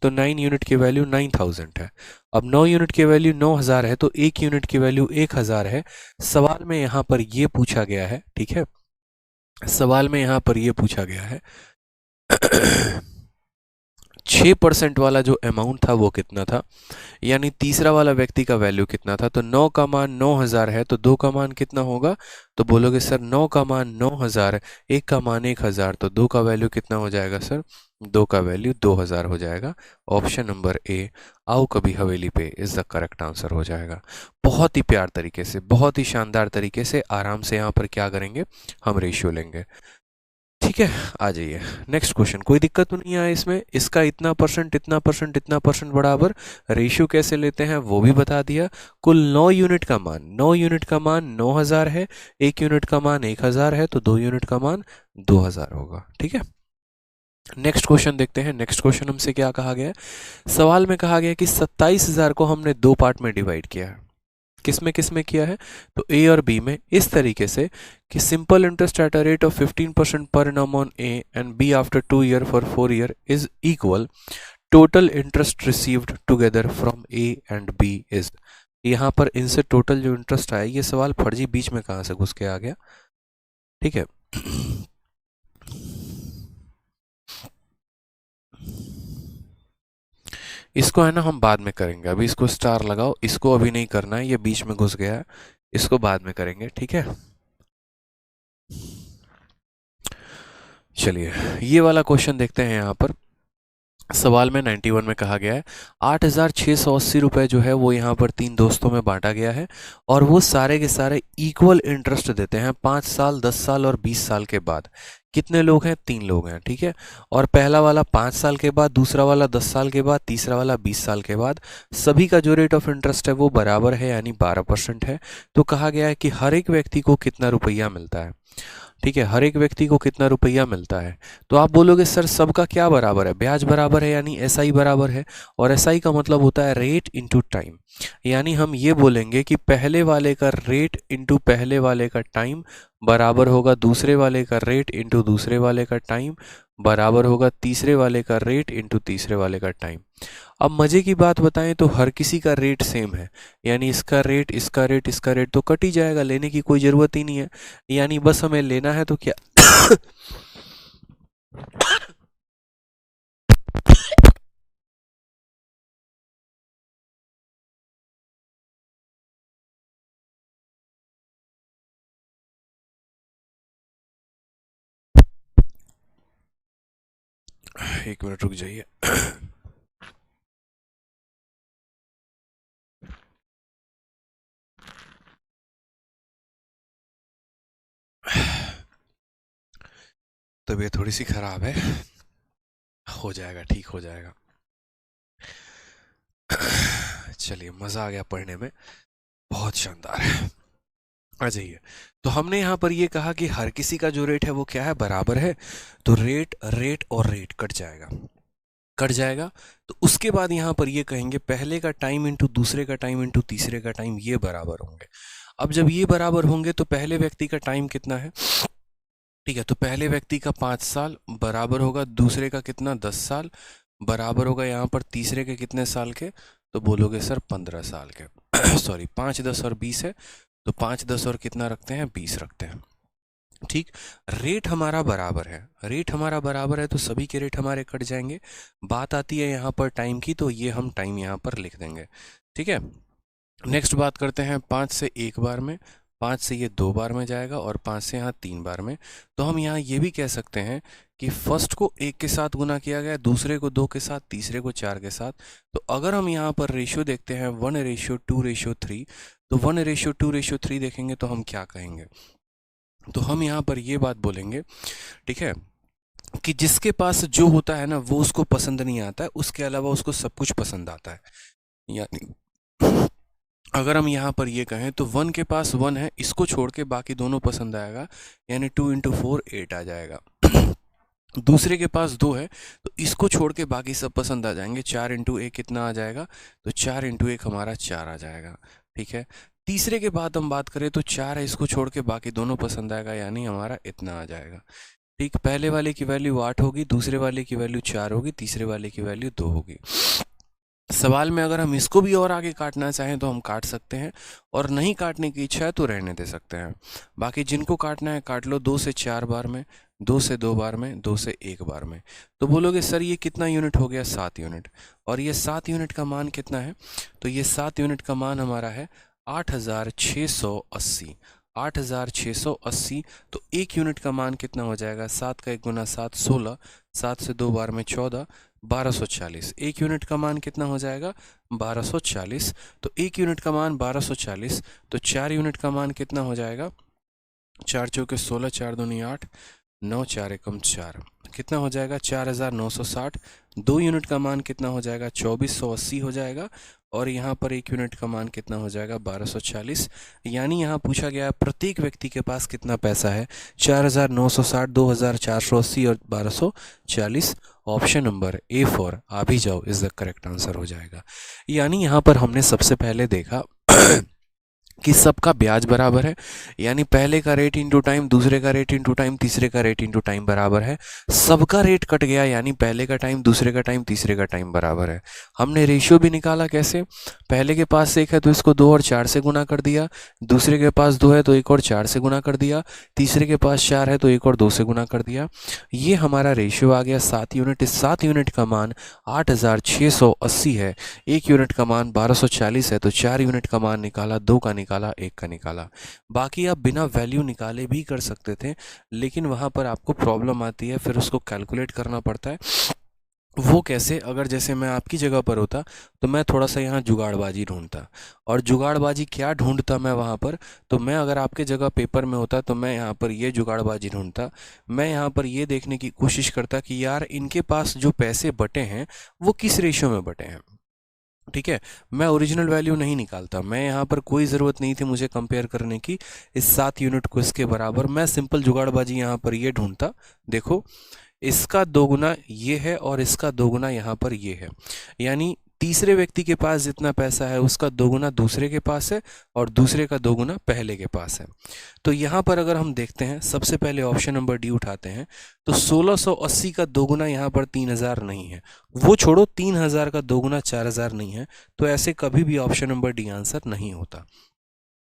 तो 9 यूनिट की वैल्यू 9,000 है। अब 9 यूनिट की वैल्यू 9,000 है तो 1 यूनिट की वैल्यू 1,000 है। सवाल में यहाँ पर ये पूछा गया है, ठीक है, सवाल में यहाँ पर ये पूछा गया है 6% वाला जो अमाउंट था वो कितना था, यानी तीसरा वाला व्यक्ति का वैल्यू कितना था। तो 9 का मान 9,000 है तो 2 का मान कितना होगा, तो बोलोगे सर 9 का मान 9,000, 1 का मान 1,000, तो 2 का वैल्यू कितना हो जाएगा सर, 2 का वैल्यू 2,000 हो जाएगा। ऑप्शन नंबर ए, आओ कभी हवेली पे, इज द करेक्ट आंसर हो जाएगा। बहुत ही प्यार तरीके से, बहुत ही शानदार तरीके से आराम से यहाँ पर क्या करेंगे, हम रेशियो लेंगे। ठीक है, आ जाइए नेक्स्ट क्वेश्चन। कोई दिक्कत तो नहीं है इसमें, इसका इतना परसेंट, इतना परसेंट, इतना परसेंट बराबर, रेशियो कैसे लेते हैं वो भी बता दिया। कुल 9 यूनिट का मान, 9 यूनिट का मान 9,000 है, 1 यूनिट का मान 1,000 है, तो 2 यूनिट का मान 2,000 होगा। ठीक है। नेक्स्ट क्वेश्चन देखते हैं। नेक्स्ट क्वेश्चन हमसे क्या कहा गया है, सवाल में कहा गया कि 27,000 को हमने 2 पार्ट में डिवाइड किया है। किस में किया है, तो ए और बी में, इस तरीके से कि simple interest at a rate of 15% पर annum on A and B after 2 year for 4 year is equal total interest received together from A and B is. यहाँ पर इनसे टोटल जो इंटरेस्ट आया, ये सवाल फर्जी बीच में कहाँ से घुस के आ गया। ठीक है। इसको है ना हम बाद में करेंगे, अभी इसको स्टार लगाओ, इसको अभी नहीं करना है, ये बीच में घुस गया है, इसको बाद में करेंगे। ठीक है। चलिए ये वाला क्वेश्चन देखते हैं। यहाँ पर सवाल में 91 में कहा गया है 8,680 रुपये जो है वो यहाँ पर 3 दोस्तों में बांटा गया है, और वो सारे के सारे इक्वल इंटरेस्ट देते हैं 5 साल, 10 साल और 20 साल के बाद। कितने लोग हैं, 3 लोग हैं। ठीक है। और पहला वाला 5 साल के बाद, दूसरा वाला 10 साल के बाद, तीसरा वाला 20 साल के बाद। सभी का जो रेट ऑफ इंटरेस्ट है वो बराबर है, यानी 12% है। तो कहा गया है कि हर एक व्यक्ति को कितना रुपया मिलता है। ठीक है, हर एक व्यक्ति को कितना रुपया मिलता है। तो आप बोलोगे सर सबका क्या बराबर है, ब्याज बराबर है, यानी एसआई बराबर है, और एसआई का मतलब होता है रेट इनटू टाइम। यानी हम ये बोलेंगे कि पहले वाले का रेट इनटू पहले वाले का टाइम बराबर होगा दूसरे वाले का रेट इनटू दूसरे वाले का टाइम बराबर होगा तीसरे वाले का रेट इनटू तीसरे वाले का टाइम। अब मज़े की बात बताएं तो हर किसी का रेट सेम है, यानी इसका रेट, इसका रेट, इसका रेट तो कट ही जाएगा, लेने की कोई ज़रूरत ही नहीं है। यानी बस हमें लेना है तो क्या एक मिनट रुक जाइए। तबीयत थोड़ी सी खराब है, हो जाएगा, ठीक हो जाएगा। चलिए मज़ा आ गया पढ़ने में, बहुत शानदार है। आ जाइए। तो हमने यहाँ पर ये कहा कि हर किसी का जो रेट है वो क्या है, बराबर है। तो रेट, रेट और रेट कट जाएगा, कट जाएगा। तो उसके बाद यहाँ पर ये कहेंगे पहले का टाइम इंटू दूसरे का टाइम इंटू तीसरे का टाइम, ये बराबर होंगे। अब जब ये बराबर होंगे तो पहले व्यक्ति का टाइम कितना है, ठीक है, तो पहले व्यक्ति का 5 साल बराबर होगा दूसरे का कितना, 10 साल बराबर होगा यहाँ पर तीसरे के कितने साल के, तो बोलोगे सर 15 साल के सॉरी 5, 10 और 20 है, तो 5, 10 और कितना रखते हैं, 20 रखते हैं। ठीक, रेट हमारा बराबर है, रेट हमारा बराबर है तो सभी के रेट हमारे कट जाएंगे। बात आती है यहाँ पर टाइम की, तो ये हम टाइम यहाँ पर लिख देंगे। ठीक है, नेक्स्ट बात करते हैं 5 से एक बार में, 5 से ये 2 बार में जाएगा और 5 से यहाँ 3 बार में। तो हम यहाँ ये भी कह सकते हैं कि फर्स्ट को 1 के साथ गुना किया गया, दूसरे को 2 के साथ, तीसरे को 4 के साथ। तो अगर हम यहाँ पर रेशियो देखते हैं 1:2:3, तो 1:2:3 देखेंगे तो हम क्या कहेंगे, तो हम यहाँ पर ये बात बोलेंगे, ठीक है, कि जिसके पास जो होता है ना वो उसको पसंद नहीं आता है, उसके अलावा उसको सब कुछ पसंद आता है। यानी अगर हम यहाँ पर ये कहें तो 1 के पास 1 है, इसको छोड़ के बाकी दोनों पसंद आएगा, यानी 2 × 4 8 आ जाएगा। दूसरे के पास 2 है तो इसको छोड़ के बाकी सब पसंद आ जाएंगे, 4 × 1 कितना आ जाएगा, तो 4 × 1 हमारा 4 आ जाएगा। ठीक है, तीसरे के बाद हम बात करें तो 4 है, इसको छोड़ के बाकी दोनों पसंद आएगा, यानी हमारा इतना आ जाएगा। ठीक, पहले वाले की वैल्यू 8 होगी, दूसरे वाले की वैल्यू 4 होगी, तीसरे वाले की वैल्यू 2 होगी। सवाल में अगर हम इसको भी और आगे काटना चाहें तो हम काट सकते हैं, और नहीं काटने की इच्छा है तो रहने दे सकते हैं। बाकी जिनको काटना है काट लो, 2 से 4 बार में, 2 से 2 बार में, 2 से 1 बार में। तो बोलोगे सर ये कितना यूनिट हो गया, 7 यूनिट। और ये 7 यूनिट का मान कितना है, तो ये 7 यूनिट का मान हमारा है 8680। 8680, तो 1 यूनिट का मान कितना हो जाएगा, 7 का 1 गुना 7 16, 7 से 2 बार में 14, 1240। 1 यूनिट का मान कितना हो जाएगा, 1240। तो 1 यूनिट का मान 1240, तो 4 यूनिट का मान कितना हो जाएगा, 4 चौके 16, 4 दूनी 8, 9 4 एकम 4, कितना हो जाएगा 4960। 2 यूनिट का मान कितना हो जाएगा, 2480 हो जाएगा। और यहाँ पर 1 यूनिट का मान कितना हो जाएगा, 1240। यानी यहाँ पूछा गया है प्रत्येक व्यक्ति के पास कितना पैसा है, 4960, 2480 और 1240। ऑप्शन नंबर ए फॉर आ भी जाओ इज द करेक्ट आंसर हो जाएगा। यानी यहाँ पर हमने सबसे पहले देखा कि सबका ब्याज बराबर है, यानी पहले का रेट इंटू टाइम, दूसरे का रेट इंटू टाइम, तीसरे का रेट इंटू टाइम बराबर है। सबका रेट कट गया, यानी पहले का टाइम, दूसरे का टाइम, तीसरे का टाइम बराबर है। हमने रेशियो भी निकाला, कैसे, पहले के पास 1 है तो इसको 2 और 4 से गुना कर दिया, दूसरे के पास 2 है तो 1 और 4 से गुना कर दिया, तीसरे के पास 4 है तो 1 और 2 से गुना कर दिया। ये हमारा रेशियो आ गया 7 यूनिट। इस 7 यूनिट का मान 8680 है, 1 यूनिट का मान 1240 है, तो 4 यूनिट का मान निकाला, 2 का निकाला, 1 का निकाला। बाकी आप बिना वैल्यू निकाले भी कर सकते थे, लेकिन वहां पर आपको प्रॉब्लम आती है, फिर उसको कैलकुलेट करना पड़ता है। वो कैसे, अगर जैसे मैं आपकी जगह पर होता तो मैं थोड़ा सा यहाँ जुगाड़बाजी ढूंढता, और जुगाड़बाजी क्या ढूंढता मैं वहाँ पर, तो मैं अगर आपके जगह पेपर में होता तो मैं यहाँ पर ये जुगाड़बाजी ढूंढता। मैं यहाँ पर ये देखने की कोशिश करता कि यार इनके पास जो पैसे बटे हैं वो किस रेशियो में बटे हैं। ठीक है, मैं ओरिजिनल वैल्यू नहीं निकालता, मैं यहाँ पर कोई ज़रूरत नहीं थी मुझे कंपेयर करने की इस 7 यूनिट को इसके बराबर। मैं सिंपल जुगाड़बाजी यहाँ पर ये ढूंढता, देखो इसका 2 गुना ये है और इसका 2 गुना यहाँ पर ये है, यानी तीसरे व्यक्ति के पास जितना पैसा है उसका 2 गुना दूसरे के पास है और दूसरे का 2 गुना पहले के पास है। तो यहाँ पर अगर हम देखते हैं, सबसे पहले ऑप्शन नंबर डी उठाते हैं, तो 1680 का 2 गुना यहाँ पर 3000 नहीं है, वो छोड़ो 3000 का 2 गुना 4000 नहीं है, तो ऐसे कभी भी ऑप्शन नंबर डी आंसर नहीं होता।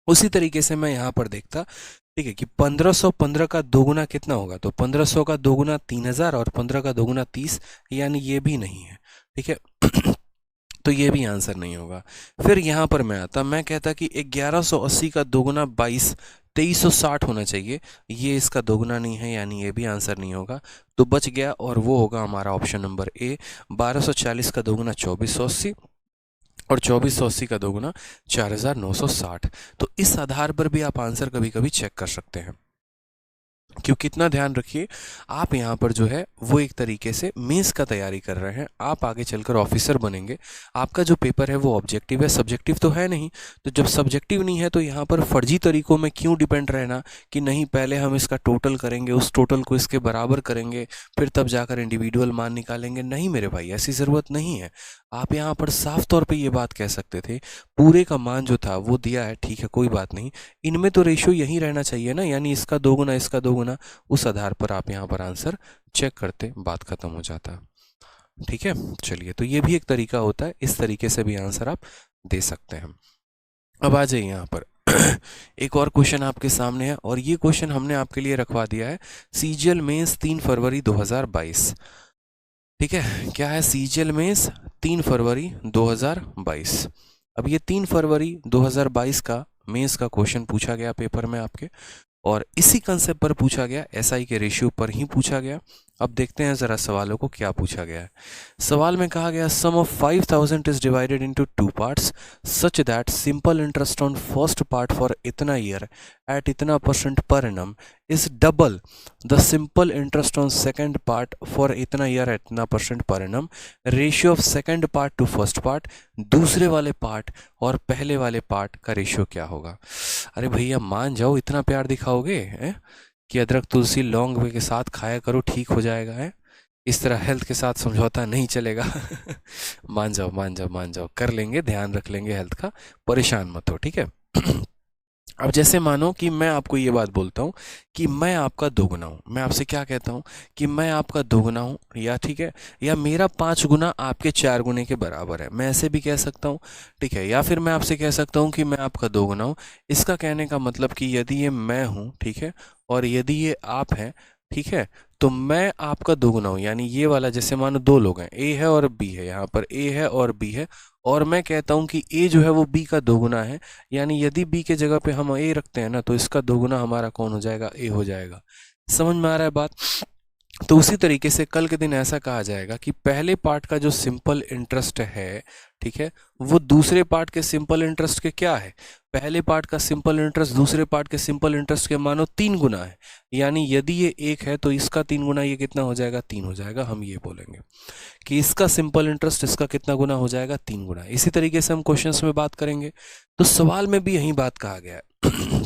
उसी तरीके से मैं यहाँ पर देखता, ठीक है, कि 1515 का 2 गुना कितना होगा, तो 1500 का 2 गुना 3000 और 15 का 2 गुना 30, यानी ये भी नहीं है। ठीक है तो ये भी आंसर नहीं होगा। फिर यहाँ पर मैं आता, मैं कहता कि 1180 का 2 गुना 22, 2360 होना चाहिए, ये इसका 2 गुना नहीं है, यानी ये भी आंसर नहीं होगा। तो बच गया और वो होगा हमारा ऑप्शन नंबर ए, 1240 का 2 गुना 2480 और 2480 का 2 गुना 4960। तो इस आधार पर भी आप आंसर कभी कभी चेक कर सकते हैं। क्यों, कितना ध्यान रखिए, आप यहाँ पर जो है वो एक तरीके से मेंस का तैयारी कर रहे हैं, आप आगे चलकर ऑफिसर बनेंगे। आपका जो पेपर है वो ऑब्जेक्टिव है, सब्जेक्टिव तो है नहीं। तो जब सब्जेक्टिव नहीं है तो यहाँ पर फर्जी तरीकों में क्यों डिपेंड रहना कि नहीं पहले हम इसका टोटल करेंगे, उस टोटल को इसके बराबर करेंगे, फिर तब जाकर इंडिविजुअल मान निकालेंगे। नहीं मेरे भाई, ऐसी ज़रूरत नहीं है। आप यहाँ पर साफ तौर पे ये बात कह सकते थे, पूरे का मान जो था वो दिया है, ठीक है कोई बात नहीं, इनमें तो रेशियो यही रहना चाहिए ना, यानी इसका 2 गुना इसका 2 गुना, उस आधार पर आप यहाँ पर आंसर चेक करते, बात खत्म हो जाता। ठीक है, चलिए, तो ये भी एक तरीका होता है, इस तरीके से भी आंसर आप दे सकते हैं। अब आ जाइए यहाँ पर एक और क्वेश्चन आपके सामने है, और ये क्वेश्चन हमने आपके लिए रखवा दिया है सीजीएल मेंस 3 फरवरी 2022। ठीक है, क्या है सीजीएल मेंस 3 फरवरी 2022। अब ये 3 फरवरी 2022 का मेंस का क्वेश्चन पूछा गया पेपर में आपके, और इसी कंसेप्ट पर पूछा गया, एसआई के रेशियो पर ही पूछा गया। अब देखते हैं जरा सवालों को क्या पूछा गया है। सवाल में कहा गया sum of 5000 is divided into 2 parts such that simple interest on first part for इतना ईयर एट इतना % per annum is double the simple interest on second part for इतना ईयर एट इतना % per annum. Ratio of second part to first part, दूसरे वाले part और पहले वाले part का रेशियो क्या होगा। अरे भैया मान जाओ, इतना प्यार दिखाओगे कि अदरक तुलसी लौंग के साथ खाया करो, ठीक हो जाएगा है, इस तरह हेल्थ के साथ समझौता नहीं चलेगा। मान जाओ मान जाओ मान जाओ, कर लेंगे, ध्यान रख लेंगे हेल्थ का, परेशान मत हो, ठीक है। अब जैसे मानो कि मैं आपको ये बात बोलता हूँ कि मैं आपका दोगुना हूँ, मैं आपसे क्या कहता हूँ कि मैं आपका दोगुना हूँ, या ठीक है, या मेरा 5 गुना आपके 4 गुने के बराबर है, मैं ऐसे भी कह सकता हूँ, ठीक है। या फिर मैं आपसे कह सकता हूँ कि मैं आपका दोगुना हूँ। इसका कहने का मतलब कि यदि ये मैं हूँ, ठीक है, और यदि ये आप हैं, ठीक है, तो मैं आपका दोगुना हूँ। यानी ये वाला, जैसे मानो 2 लोग हैं, ए है और बी है, यहाँ पर ए है और बी है, और मैं कहता हूँ कि ए जो है वो बी का दोगुना है, यानी यदि बी के जगह पे हम ए रखते हैं ना, तो इसका दोगुना हमारा कौन हो जाएगा, ए हो जाएगा। समझ में आ रहा है बात। तो उसी तरीके से कल के दिन ऐसा कहा जाएगा कि पहले पार्ट का जो सिंपल इंटरेस्ट है, ठीक है, वो दूसरे पार्ट के सिंपल इंटरेस्ट के क्या है, पहले पार्ट का सिंपल इंटरेस्ट दूसरे पार्ट के सिंपल इंटरेस्ट के मानो 3 गुना है। यानी यदि ये 1 है तो इसका 3 गुना ये कितना हो जाएगा, 3 हो जाएगा। हम ये बोलेंगे कि इसका सिंपल इंटरेस्ट इसका कितना गुना हो जाएगा, 3 गुना। इसी तरीके से हम क्वेश्चंस में बात करेंगे, तो सवाल में भी यही बात कहा गया है।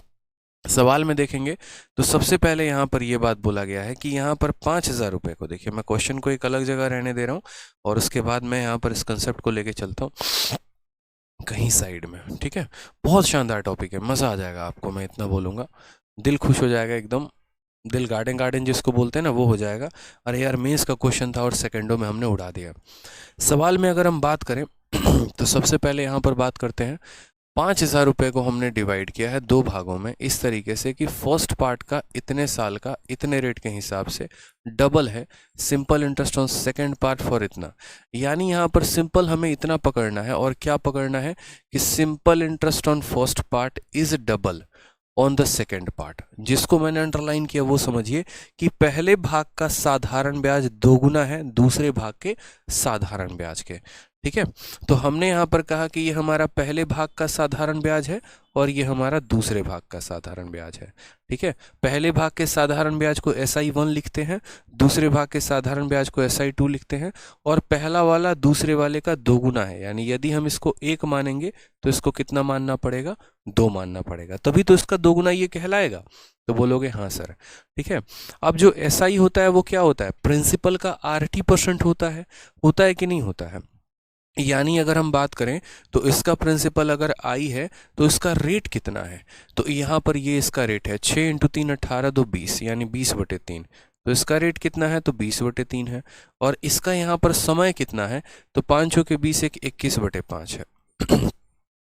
सवाल में देखेंगे तो सबसे पहले यहाँ पर यह बात बोला गया है कि यहाँ पर 5000 रुपये को, देखिए मैं क्वेश्चन को एक अलग जगह रहने दे रहा हूँ, और उसके बाद मैं यहाँ पर इस कंसेप्ट को लेके चलता हूँ कहीं साइड में, ठीक है। बहुत शानदार टॉपिक है, मज़ा आ जाएगा आपको, मैं इतना बोलूँगा, दिल खुश हो जाएगा एकदम, दिल गार्डन गार्डन जिसको बोलते हैं ना, वो हो जाएगा। अरे यार मेंस का क्वेश्चन था और सेकंडों में हमने उड़ा दिया। सवाल में अगर हम बात करें तो सबसे पहले यहाँ पर बात करते हैं, 5000 रुपये को हमने डिवाइड किया है 2 भागों में, इस तरीके से कि फर्स्ट पार्ट का इतने साल का इतने रेट के हिसाब से डबल है simple interest on second part for इतना। यानी यहाँ पर सिंपल हमें इतना पकड़ना है, और क्या पकड़ना है कि simple interest on first part is double on the second part. जिसको मैंने अंडरलाइन किया वो समझिए कि पहले भाग का साधारण ब्याज 2 गुना है दूसरे भाग के साधारण ब्याज के, ठीक है। तो हमने यहाँ पर कहा कि ये हमारा पहले भाग का साधारण ब्याज है और ये हमारा दूसरे भाग का साधारण ब्याज है, ठीक है। पहले भाग के साधारण ब्याज को SI1 लिखते हैं, दूसरे भाग के साधारण ब्याज को SI2 लिखते हैं, और पहला वाला दूसरे वाले का 2 गुना है। यानी यदि हम इसको 1 मानेंगे तो इसको कितना मानना पड़ेगा, 2 मानना पड़ेगा, तभी तो इसका 2 गुना ये कहलाएगा। तो बोलोगे हाँ सर, ठीक है। अब जो SI होता है वो क्या होता है, प्रिंसिपल का RT% होता है कि नहीं होता है। यानी अगर हम बात करें तो इसका प्रिंसिपल अगर आई है तो इसका रेट कितना है, तो यहाँ पर ये इसका रेट है 6 × 3 18 2 20, यानी 20/3। तो इसका रेट कितना है, तो 20/3 है। और इसका यहाँ पर समय कितना है, तो 5 × 20 21/5 है।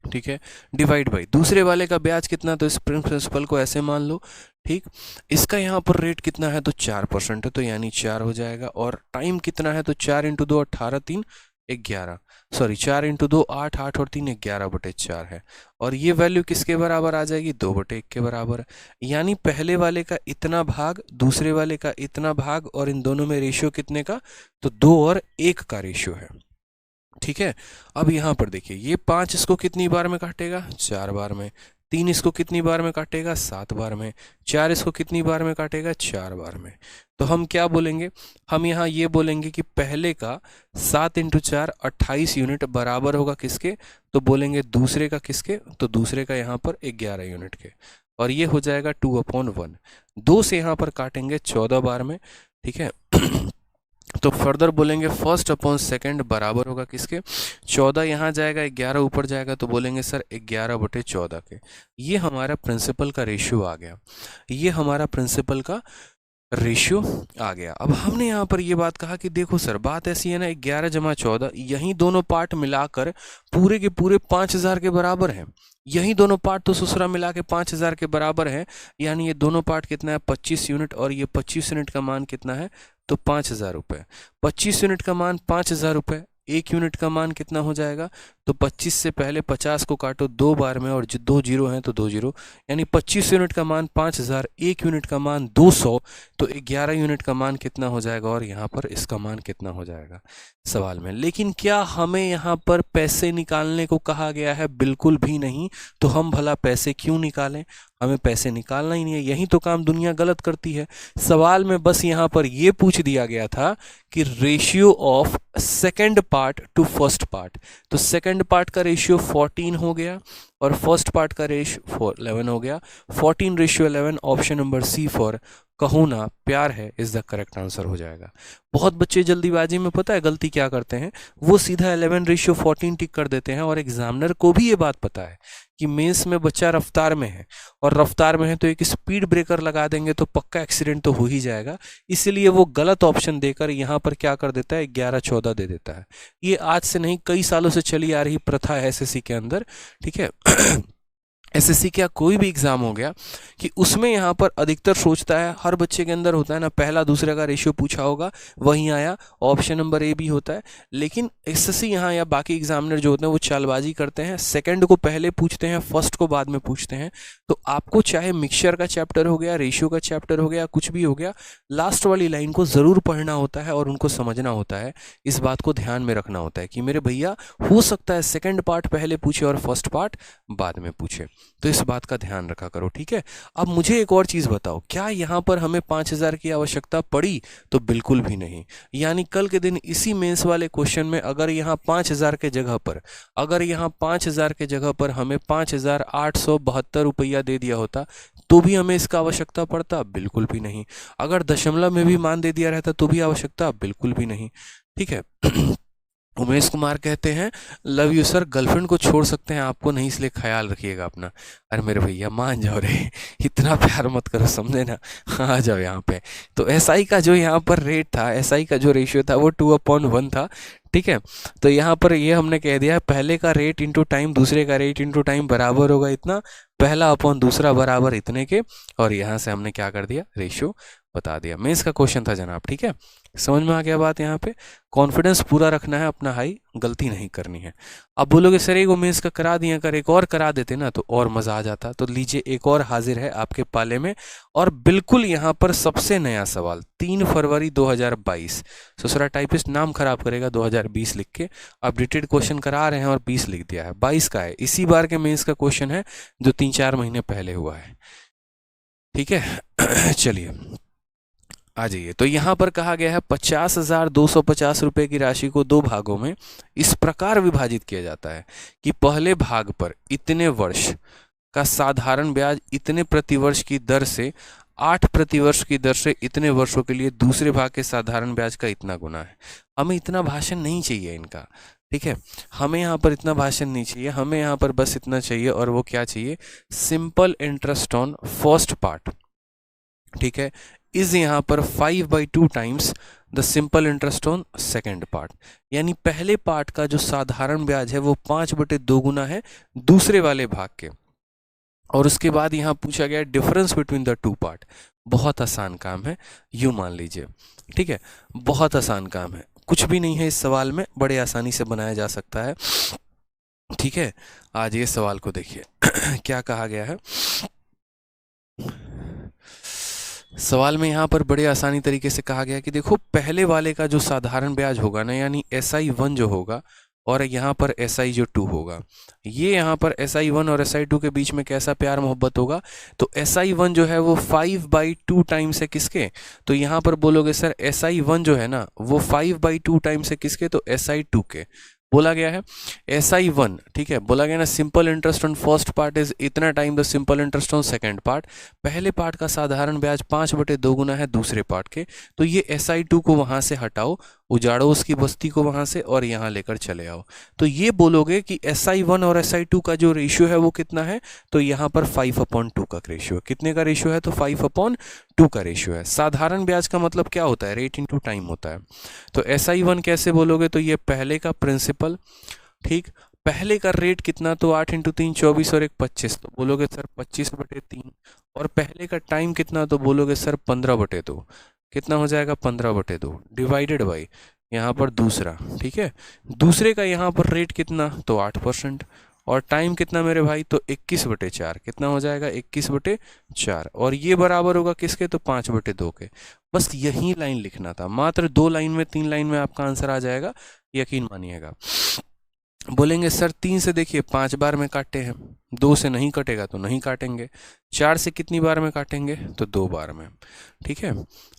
ठीक है, डिवाइड बाई दूसरे वाले का ब्याज कितना, तो इस प्रिंसिपल को ऐसे मान लो, ठीक। इसका यहाँ पर रेट कितना है, तो 4% है, तो यानी 4 हो जाएगा। और टाइम कितना है, तो 4 × 2 18 3 11, सॉरी 4 × 2 8 8 और 3 11/4 है। और ये वैल्यू किसके बराबर आ जाएगी, 2/1 के बराबर है। यानी पहले वाले का इतना भाग दूसरे वाले का इतना भाग, और इन दोनों में रेशियो कितने का, तो 2 और 1 का रेशियो है, ठीक है। अब यहाँ पर देखिए, ये 5 इसको कितनी बार में काटेगा, 4 बार में। 3 इसको कितनी बार में काटेगा, 7 बार में। 4 इसको कितनी बार में काटेगा, 4 बार में। तो हम क्या बोलेंगे, हम यहाँ ये बोलेंगे कि पहले का 7 × 4 28 यूनिट बराबर होगा किसके, तो बोलेंगे दूसरे का किसके, तो दूसरे का यहाँ पर 11 यूनिट के। और ये हो जाएगा 2/1। 2 से यहाँ पर काटेंगे 14 बार में, ठीक है। तो फर्दर बोलेंगे फर्स्ट अपॉन सेकंड बराबर होगा किसके, 14 यहाँ जाएगा 11 ऊपर जाएगा, तो बोलेंगे सर 11/14 के। ये हमारा प्रिंसिपल का रेशियो आ गया, ये हमारा प्रिंसिपल का रेशियो आ गया। अब हमने यहाँ पर ये बात कहा कि देखो सर बात ऐसी है ना, 11 जमा 14 यही दोनों पार्ट मिलाकर पूरे के पूरे 5000 के बराबर हैं। यही दोनों पार्ट तो ससुरा मिला के 5000 के बराबर है, यानी ये दोनों पार्ट कितना है 25 यूनिट, और ये 25 यूनिट का मान कितना है तो 5000 रुपये। 25 यूनिट का मान 5000 रुपये, 1 यूनिट का मान कितना हो जाएगा तो 25 से पहले 50 को काटो 2 बार में, और 2 जीरो हैं तो 2 जीरो, यानी 25 यूनिट का मान 5000, 1 यूनिट का मान 200, तो 11 यूनिट का मान कितना हो जाएगा, और यहाँ पर इसका मान कितना हो जाएगा सवाल में। लेकिन क्या हमें यहाँ पर पैसे निकालने को कहा गया है? बिल्कुल भी नहीं। तो हम भला पैसे क्यों निकालें? हमें पैसे निकालना ही नहीं है, यही तो काम दुनिया गलत करती है। सवाल में बस यहाँ पर ये पूछ दिया गया था कि ratio of second part to first part, तो सेकंड पार्ट का रेशियो 14 हो गया और फर्स्ट पार्ट का रेशियो 11 हो गया। 14:11, ऑप्शन नंबर सी फॉर कहो ना प्यार है इज द करेक्ट आंसर हो जाएगा। बहुत बच्चे जल्दीबाजी में पता है गलती क्या करते हैं, वो सीधा 11:14 टिक कर देते हैं, और एग्जामिनर को भी ये बात पता है कि मेंस में बच्चा रफ्तार में है, और रफ्तार में है तो एक स्पीड ब्रेकर लगा देंगे तो पक्का एक्सीडेंट तो हो ही जाएगा, इसलिए वो गलत ऑप्शन देकर यहाँ पर क्या कर देता है 11-14 दे देता है। ये आज से नहीं कई सालों से चली आ रही प्रथा है एसएससी के अंदर, ठीक है। एसएससी का कोई भी एग्जाम हो गया कि उसमें यहाँ पर अधिकतर सोचता है, हर बच्चे के अंदर होता है ना, पहला दूसरे का रेशियो पूछा होगा वहीं आया, ऑप्शन नंबर ए भी होता है। लेकिन एसएससी यहाँ या बाकी एग्जामिनर जो होते हैं वो चालबाजी करते हैं, सेकंड को पहले पूछते हैं, फर्स्ट को बाद में पूछते हैं। तो आपको चाहे मिक्सचर का चैप्टर हो गया, रेशियो का चैप्टर हो गया, कुछ भी हो गया, लास्ट वाली लाइन को ज़रूर पढ़ना होता है और उनको समझना होता है। इस बात को ध्यान में रखना होता है कि मेरे भैया हो सकता है सेकेंड पार्ट पहले पूछे और फर्स्ट पार्ट बाद में पूछे, तो इस बात का ध्यान रखा करो, ठीक है। अब मुझे एक और चीज़ बताओ, क्या यहाँ पर हमें 5000 की आवश्यकता पड़ी? तो बिल्कुल भी नहीं। यानी कल के दिन इसी मेंस वाले क्वेश्चन में अगर यहाँ 5000 के जगह पर, अगर यहाँ 5000 के जगह पर हमें 5872 रुपया दे दिया होता तो भी हमें इसका आवश्यकता पड़ता? बिल्कुल भी नहीं। अगर दशमलव में भी मान दे दिया रहता तो भी आवश्यकता? बिल्कुल भी नहीं, ठीक है। उमेश कुमार कहते हैं लव यू सर, गर्लफ्रेंड को छोड़ सकते हैं आपको नहीं, इसलिए ख्याल रखिएगा अपना। अरे मेरे भैया मान जाओ रे, इतना प्यार मत करो, समझे ना, आ जाओ यहाँ पे। तो एसआई का जो यहाँ पर रेट था, एसआई का जो रेशियो था वो 2/1 था, ठीक है। तो यहाँ पर ये हमने कह दिया पहले का रेट इंटू टाइम, दूसरे का रेट इंटू टाइम बराबर होगा इतना, पहला अपॉन दूसरा बराबर इतने के, और यहाँ से हमने क्या कर दिया रेशियो बता दिया। मेंस का क्वेश्चन था जनाब, ठीक है। समझ में आ गया बात? यहाँ पे कॉन्फिडेंस पूरा रखना है अपना हाई, गलती नहीं करनी है। अब बोलोगे सर एक मेंस का करा दिया, कर एक और करा देते ना तो और मजा आ जाता। तो लीजिए एक और हाजिर है आपके पाले में, और बिल्कुल यहाँ पर सबसे नया सवाल 3 फरवरी 2022। ससुरा टाइपिस्ट नाम खराब करेगा 2020 लिख के, अपडेटेड क्वेश्चन करा रहे हैं और 20 लिख दिया है, 22 का है। इसी बार के मेंस का क्वेश्चन है जो 3-4 महीने पहले हुआ है, ठीक है। चलिए आ जाइए। तो यहाँ पर कहा गया है 50,250 रुपये की राशि को 2 भागों में इस प्रकार विभाजित किया जाता है कि पहले भाग पर इतने वर्ष का साधारण ब्याज इतने प्रतिवर्ष की दर से 8 प्रतिवर्ष की दर से इतने वर्षों के लिए दूसरे भाग के साधारण ब्याज का इतना गुना है। हमें इतना भाषण नहीं चाहिए इनका, ठीक है। हमें यहाँ पर इतना भाषण नहीं चाहिए, हमें यहाँ पर बस इतना चाहिए, और वो क्या चाहिए, simple interest on first part, ठीक है, इज यहाँ पर 5/2 times the simple interest on second part. यानी पहले पार्ट का जो साधारण ब्याज है वो 5/2 गुना है दूसरे वाले भाग के, और उसके बाद यहाँ पूछा गया डिफरेंस बिटवीन द 2 पार्ट। बहुत आसान काम है, यूं मान लीजिए, ठीक है, बहुत आसान काम है, कुछ भी नहीं है इस सवाल में, बड़े आसानी से बनाया जा सकता है, ठीक है। आज ये सवाल को देखिए क्या कहा गया है सवाल में। यहाँ पर बड़े आसानी तरीके से कहा गया कि देखो पहले वाले का जो साधारण ब्याज होगा ना, यानी SI1 जो होगा, और यहाँ पर SI जो 2 होगा, ये यहाँ पर SI1 और SI2 के बीच में कैसा प्यार मोहब्बत होगा, तो SI1 जो है वो 5/2 टाइम्स है किसके, तो यहाँ पर बोलोगे सर SI1 जो है ना वो 5/2 टाइम्स है किसके, तो SI2 के। बोला गया है SI1, ठीक है, बोला गया ना simple interest on first part is इतना time the simple interest on second part. पहले पार्ट का साधारण ब्याज 5/2 गुना है दूसरे पार्ट के, तो ये SI2 को वहां से हटाओ उजाड़ो उसकी बस्ती को वहाँ से और यहाँ लेकर चले आओ। तो ये बोलोगे कि SI1 और SI2 का जो रेशियो है वो कितना है, तो यहाँ पर 5/2 का रेशियो है। कितने का रेशियो है, तो 5/2 का रेशियो है। साधारण ब्याज का मतलब क्या होता है, रेट इंटू टाइम होता है। तो SI1 कैसे बोलोगे, तो ये पहले का प्रिंसिपल, ठीक, पहले का रेट कितना, तो 8 × 3 24 और 1 25, तो बोलोगे सर 25/3। और पहले का टाइम कितना, तो बोलोगे सर 15/2। कितना हो जाएगा, 15/2 डिवाइडेड बाई यहाँ पर दूसरा, ठीक है। दूसरे का यहाँ पर रेट कितना, तो 8%, और टाइम कितना मेरे भाई, तो 21/4। कितना हो जाएगा, 21/4। और ये बराबर होगा किसके, तो 5/2 के। बस यही लाइन लिखना था, मात्र 2 लाइन में 3 लाइन में आपका आंसर आ जाएगा, यकीन मानिएगा। बोलेंगे सर 3 से देखिए 5 बार में काटे हैं, 2 से नहीं कटेगा तो नहीं काटेंगे, 4 से कितनी बार में काटेंगे, तो 2 बार में, ठीक है।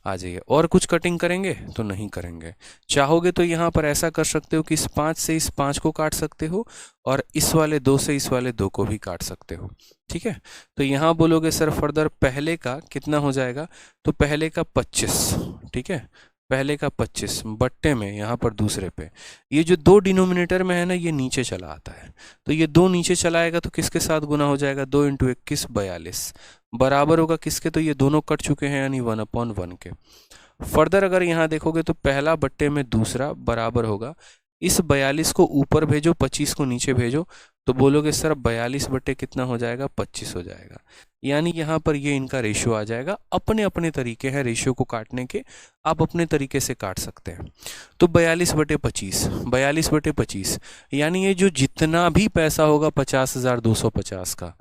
आ जाइए, और कुछ कटिंग करेंगे तो नहीं करेंगे। चाहोगे तो यहाँ पर ऐसा कर सकते हो कि इस 5 से इस 5 को काट सकते हो, और इस वाले 2 से इस वाले 2 को भी काट सकते हो, ठीक है। तो यहाँ बोलोगे सर फर्दर पहले का कितना हो जाएगा, तो पहले का 25, ठीक है, पहले का 25 बट्टे में यहाँ पर दूसरे पे, ये जो 2 डिनोमिनेटर में है ना, ये नीचे चला आता है, तो ये 2 नीचे चला आएगा तो किसके साथ गुना हो जाएगा, 2 × 21 42 बराबर होगा किसके, तो ये दोनों कट चुके हैं यानी 1/1 के। फर्दर अगर यहाँ देखोगे तो पहला बट्टे में दूसरा बराबर होगा, इस 42 को ऊपर भेजो, 25 को नीचे भेजो, तो बोलोगे सर 42 बट्टे कितना हो जाएगा, 25 हो जाएगा। यानी यहाँ पर ये इनका रेशियो आ जाएगा। अपने अपने तरीके हैं रेशियो को काटने के, आप अपने तरीके से काट सकते हैं। तो 42/25, 42/25 यानी ये जो जितना भी पैसा होगा 50,250 का,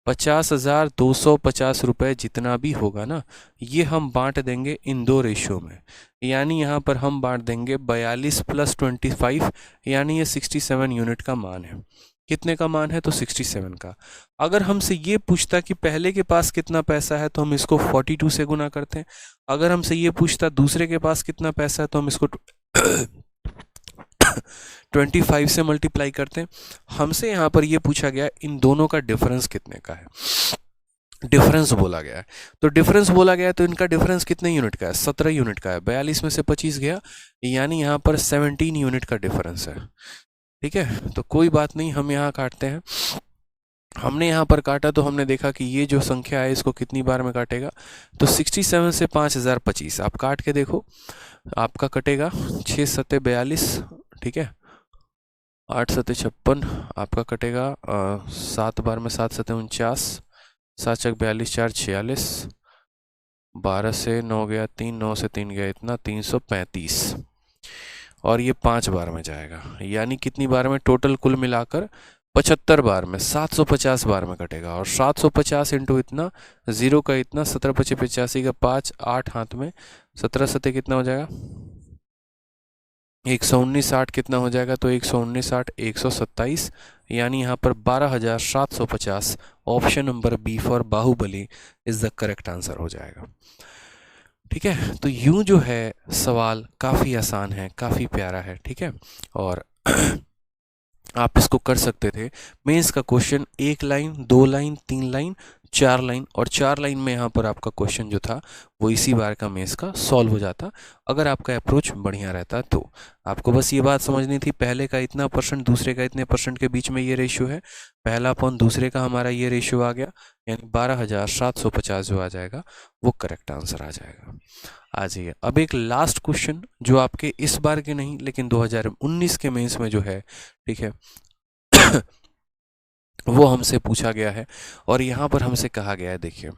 50,250 रुपये जितना भी होगा ना, ये हम बांट देंगे इन 2 रेशियो में। यानी यहाँ पर हम बांट देंगे 42 + 25, यानी ये 67 यूनिट का मान है। कितने का मान है, तो 67 का। अगर हमसे ये पूछता कि पहले के पास कितना पैसा है, तो हम इसको 42 से गुना करते हैं। अगर हमसे ये पूछता दूसरे के पास कितना पैसा है, तो हम इसको 25 से मल्टीप्लाई करते हैं। हमसे यहाँ पर ये पूछा गया इन दोनों का डिफरेंस कितने का है, डिफरेंस बोला गया है। तो डिफरेंस बोला गया है तो इनका डिफरेंस कितने यूनिट का है, 17 यूनिट का है। 42 में से 25 गया, यानी यहाँ पर 17 यूनिट का डिफरेंस है, ठीक है। तो कोई बात नहीं, हम यहाँ काटते हैं। हमने यहाँ पर काटा तो हमने देखा कि ये जो संख्या है इसको कितनी बार में काटेगा, तो 67 से 5025 आप काट के देखो, आपका कटेगा 6 × 7 = 42, ठीक है, 8 × 7 = 56, आपका कटेगा 7 बार में 7 × 7 = 49, 7 × 42 = 4 = 46, 12 से 9 गया 3, 9 से 3 गया इतना 335, और ये 5 बार में जाएगा। यानी कितनी बार में, टोटल कुल मिलाकर 75 बार में, 750 बार में कटेगा। और 750 इंटू इतना, 0 का इतना, 17 × 5 = 85 का 5, 8 हाथ में, 17 × 7 कितना हो जाएगा, 119, 8 कितना हो जाएगा, तो 119, 8 127, यानी यहाँ पर 12,750। Option number B for Baahubali is the correct answer हो जाएगा, ठीक है। तो यूं जो है सवाल काफ़ी आसान है, काफ़ी प्यारा है, ठीक है। और आप इसको कर सकते थे। मेंस का question 1 line, 2 line, 3 line, 4 line, और 4 लाइन में यहाँ पर आपका क्वेश्चन जो था वो इसी बार का मेंस का सॉल्व हो जाता, अगर आपका अप्रोच बढ़िया रहता तो। आपको बस ये बात समझनी थी, पहले का इतना % दूसरे का इतने % के बीच में ये रेशियो है, पहला अपॉन दूसरे का हमारा ये रेशियो आ गया, यानी 12,750 जो आ जाएगा वो करेक्ट आंसर आ जाएगा। आ जाइए, अब एक लास्ट क्वेश्चन जो आपके इस बार के नहीं लेकिन 2019 के मेंस में जो है, ठीक है, वो हमसे पूछा गया है। और यहाँ पर हमसे कहा गया है, देखिए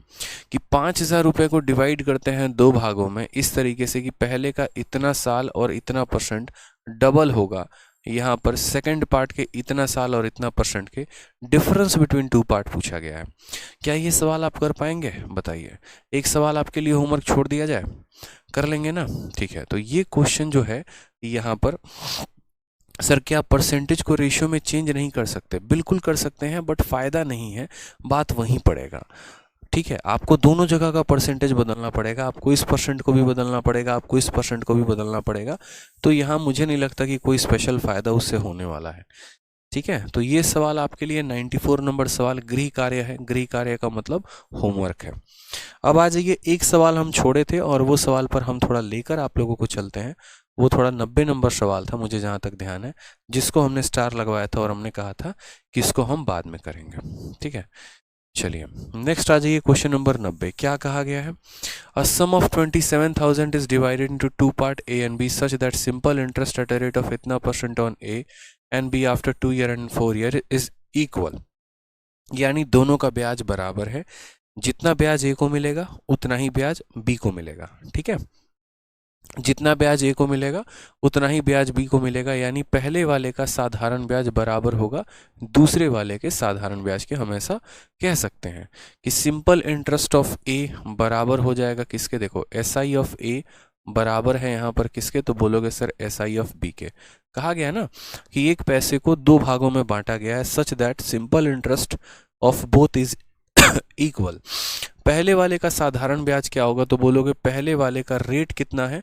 कि 5,000 रुपये को डिवाइड करते हैं 2 भागों में इस तरीके से कि पहले का इतना साल और इतना % डबल होगा, यहाँ पर सेकंड पार्ट के इतना साल और इतना % के डिफरेंस बिटवीन 2 पार्ट पूछा गया है। क्या ये सवाल आप कर पाएंगे, बताइए। एक सवाल आपके लिए होमवर्क छोड़ दिया जाए, कर लेंगे ना, ठीक है। तो ये क्वेश्चन जो है यहाँ पर, सर क्या परसेंटेज को रेशियो में चेंज नहीं कर सकते, बिल्कुल कर सकते हैं, बट फ़ायदा नहीं है, बात वहीं पड़ेगा, ठीक है। आपको दोनों जगह का परसेंटेज बदलना पड़ेगा, आपको इस % को भी बदलना पड़ेगा, आपको इस % को भी बदलना पड़ेगा। तो यहाँ मुझे नहीं लगता कि कोई स्पेशल फ़ायदा उससे होने वाला है, ठीक है। तो ये सवाल आपके लिए 94 नंबर सवाल गृह कार्य है। गृह कार्य का मतलब होमवर्क है। अब आ जाइए, एक सवाल हम छोड़े थे और वो सवाल पर हम थोड़ा लेकर आप लोगों को चलते हैं। वो थोड़ा 90 नंबर सवाल था मुझे जहाँ तक ध्यान है, जिसको हमने स्टार लगवाया था और हमने कहा था कि इसको हम बाद में करेंगे। ठीक है, चलिए नेक्स्ट आ जाइए। क्वेश्चन नंबर 90 क्या कहा गया है? Uh sum of 27,000 is divided into two part A and B such that simple interest at a rate of इतना percent on A and B after 2 year and 4 year is equal. यानी दोनों का ब्याज बराबर है, जितना ब्याज ए को मिलेगा उतना ही ब्याज बी को मिलेगा। ठीक है, जितना ब्याज ए को मिलेगा उतना ही ब्याज बी को मिलेगा, यानी पहले वाले का साधारण ब्याज बराबर होगा दूसरे वाले के साधारण ब्याज के। हमेशा कह सकते हैं कि सिंपल इंटरेस्ट ऑफ ए बराबर हो जाएगा किसके? देखो एस आई ऑफ ए बराबर है यहाँ पर किसके? तो बोलोगे sir S I of B के। कहा गया ना कि एक पैसे को दो भागों में बांटा गया है, सच that simple interest of both is equal. पहले वाले का साधारण ब्याज क्या होगा? तो बोलोगे पहले वाले का रेट कितना है?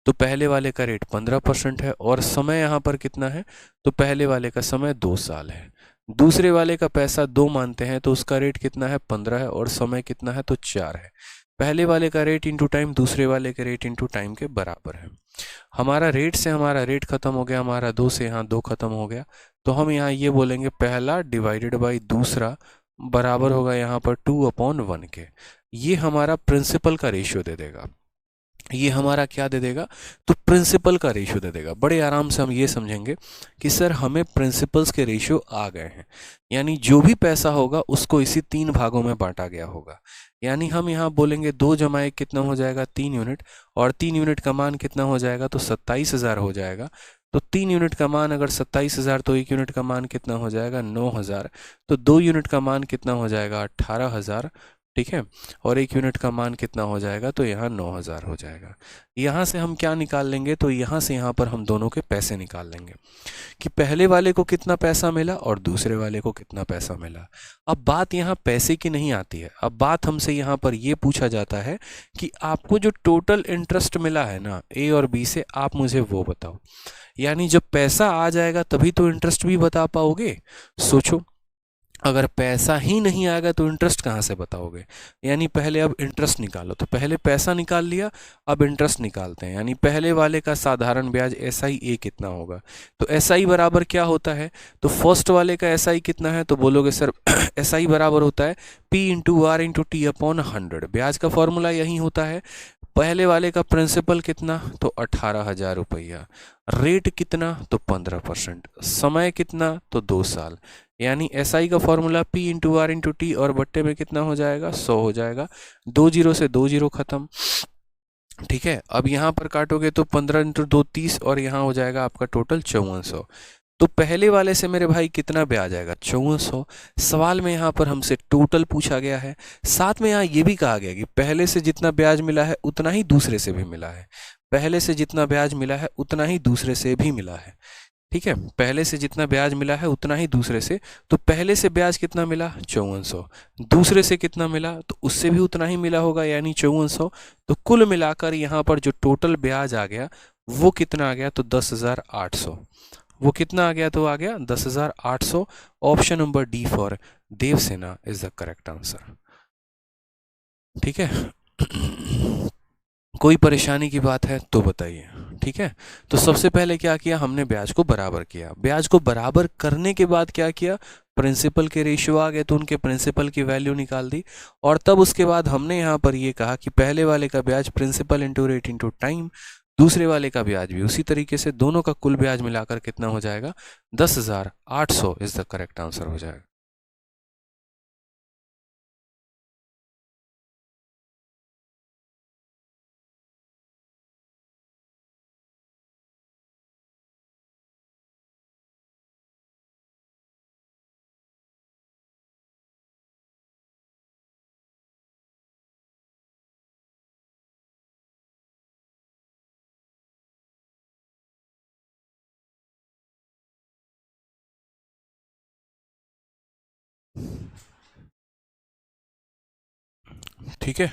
तो पहले वाले का रेट 15% है, और समय यहाँ पर कितना है? तो पहले वाले का समय 2 साल है। दूसरे वाले का पैसा 2 मानते हैं तो उसका रेट कितना है? 15 है, और समय कितना है? तो 4 है। पहले वाले का रेट इंटू टाइम दूसरे वाले के रेट इंटू टाइम के बराबर है। हमारा रेट से हमारा रेट खत्म हो गया, हमारा 2 से यहाँ 2 खत्म हो गया, तो हम यहाँ ये बोलेंगे पहला डिवाइडेड बाई दूसरा बराबर होगा यहाँ पर 2/1 के। ये हमारा प्रिंसिपल का रेशियो दे देगा। ये हमारा क्या दे देगा? तो प्रिंसिपल का रेशियो दे देगा। बड़े आराम से हम ये समझेंगे कि सर हमें प्रिंसिपल्स के रेशियो आ गए हैं, यानी जो भी पैसा होगा उसको इसी 3 भागों में बांटा गया होगा। यानी हम यहाँ बोलेंगे 2 जमा 1 कितना हो जाएगा? 3 यूनिट, और 3 यूनिट का मान कितना हो जाएगा? तो 27,000 हो जाएगा। तो 3 यूनिट का मान अगर 27,000, तो 1 यूनिट का मान कितना हो जाएगा? 9,000। तो 2 यूनिट का मान कितना हो जाएगा? 18,000। ठीक है, और 1 यूनिट का मान कितना हो जाएगा? तो यहाँ 9,000 हो जाएगा। यहाँ से हम क्या निकाल लेंगे? तो यहाँ से यहाँ पर हम दोनों के पैसे निकाल लेंगे कि पहले वाले को कितना पैसा मिला और दूसरे वाले को कितना पैसा मिला। अब बात यहाँ पैसे की नहीं आती है, अब बात हमसे यहाँ पर ये पूछा जाता है कि आपको जो टोटल इंटरेस्ट मिला है ना ए और बी से, आप मुझे वो बताओ। यानी जब पैसा आ जाएगा तभी तो इंटरेस्ट भी बता पाओगे। सोचो, अगर पैसा ही नहीं आएगा तो इंटरेस्ट कहाँ से बताओगे? यानी पहले अब इंटरेस्ट निकालो। तो पहले पैसा निकाल लिया, अब इंटरेस्ट निकालते हैं। यानी पहले वाले का साधारण ब्याज एस आई ए कितना होगा? तो एस आई बराबर क्या होता है? तो फर्स्ट वाले का एस आई कितना है? तो बोलोगे सर एस आई बराबर होता है P into R into T upon 100। ब्याज का फॉर्मूला यही होता है। पहले वाले का प्रिंसिपल कितना? तो 18,000 रुपया। रेट कितना? तो 15%। समय कितना? तो 2 साल। यानी एस आई का formula P into R into T, और बट्टे में कितना हो जाएगा? 100 हो जाएगा। 2 जीरो से 2 जीरो खत्म। ठीक है, अब यहाँ पर काटोगे तो 15 इंटू 2 30, और यहाँ हो जाएगा आपका टोटल 5400। तो पहले वाले से मेरे भाई कितना ब्याज आएगा? 5400। सवाल में यहाँ पर हमसे टोटल पूछा गया है, साथ में यहाँ ये भी कहा गया कि पहले से जितना ब्याज मिला है उतना ही दूसरे से भी मिला है। पहले से जितना ब्याज मिला है उतना ही दूसरे से भी मिला है। ठीक है, पहले से जितना ब्याज मिला है उतना ही दूसरे से। तो पहले से ब्याज कितना मिला? 5400। दूसरे से कितना मिला? तो उससे भी उतना ही मिला होगा, यानी 5400। तो कुल मिलाकर यहाँ पर जो टोटल ब्याज आ गया वो कितना आ गया? तो 10,800। वो कितना आ गया? तो आ गया 10,800। Option number D for Devasena is the correct answer. ठीक है कोई परेशानी की बात है तो बताइए। ठीक है, तो सबसे पहले क्या किया हमने? ब्याज को बराबर किया। ब्याज को बराबर करने के बाद क्या किया? प्रिंसिपल के रेशियो आ गए तो उनके प्रिंसिपल की वैल्यू निकाल दी, और तब उसके बाद हमने यहाँ पर ये कहा कि पहले वाले का ब्याज principal into rate into time, दूसरे वाले का ब्याज भी उसी तरीके से, दोनों का कुल ब्याज मिलाकर कितना हो जाएगा? 10,800 इज द करेक्ट आंसर हो जाएगा। ठीक है,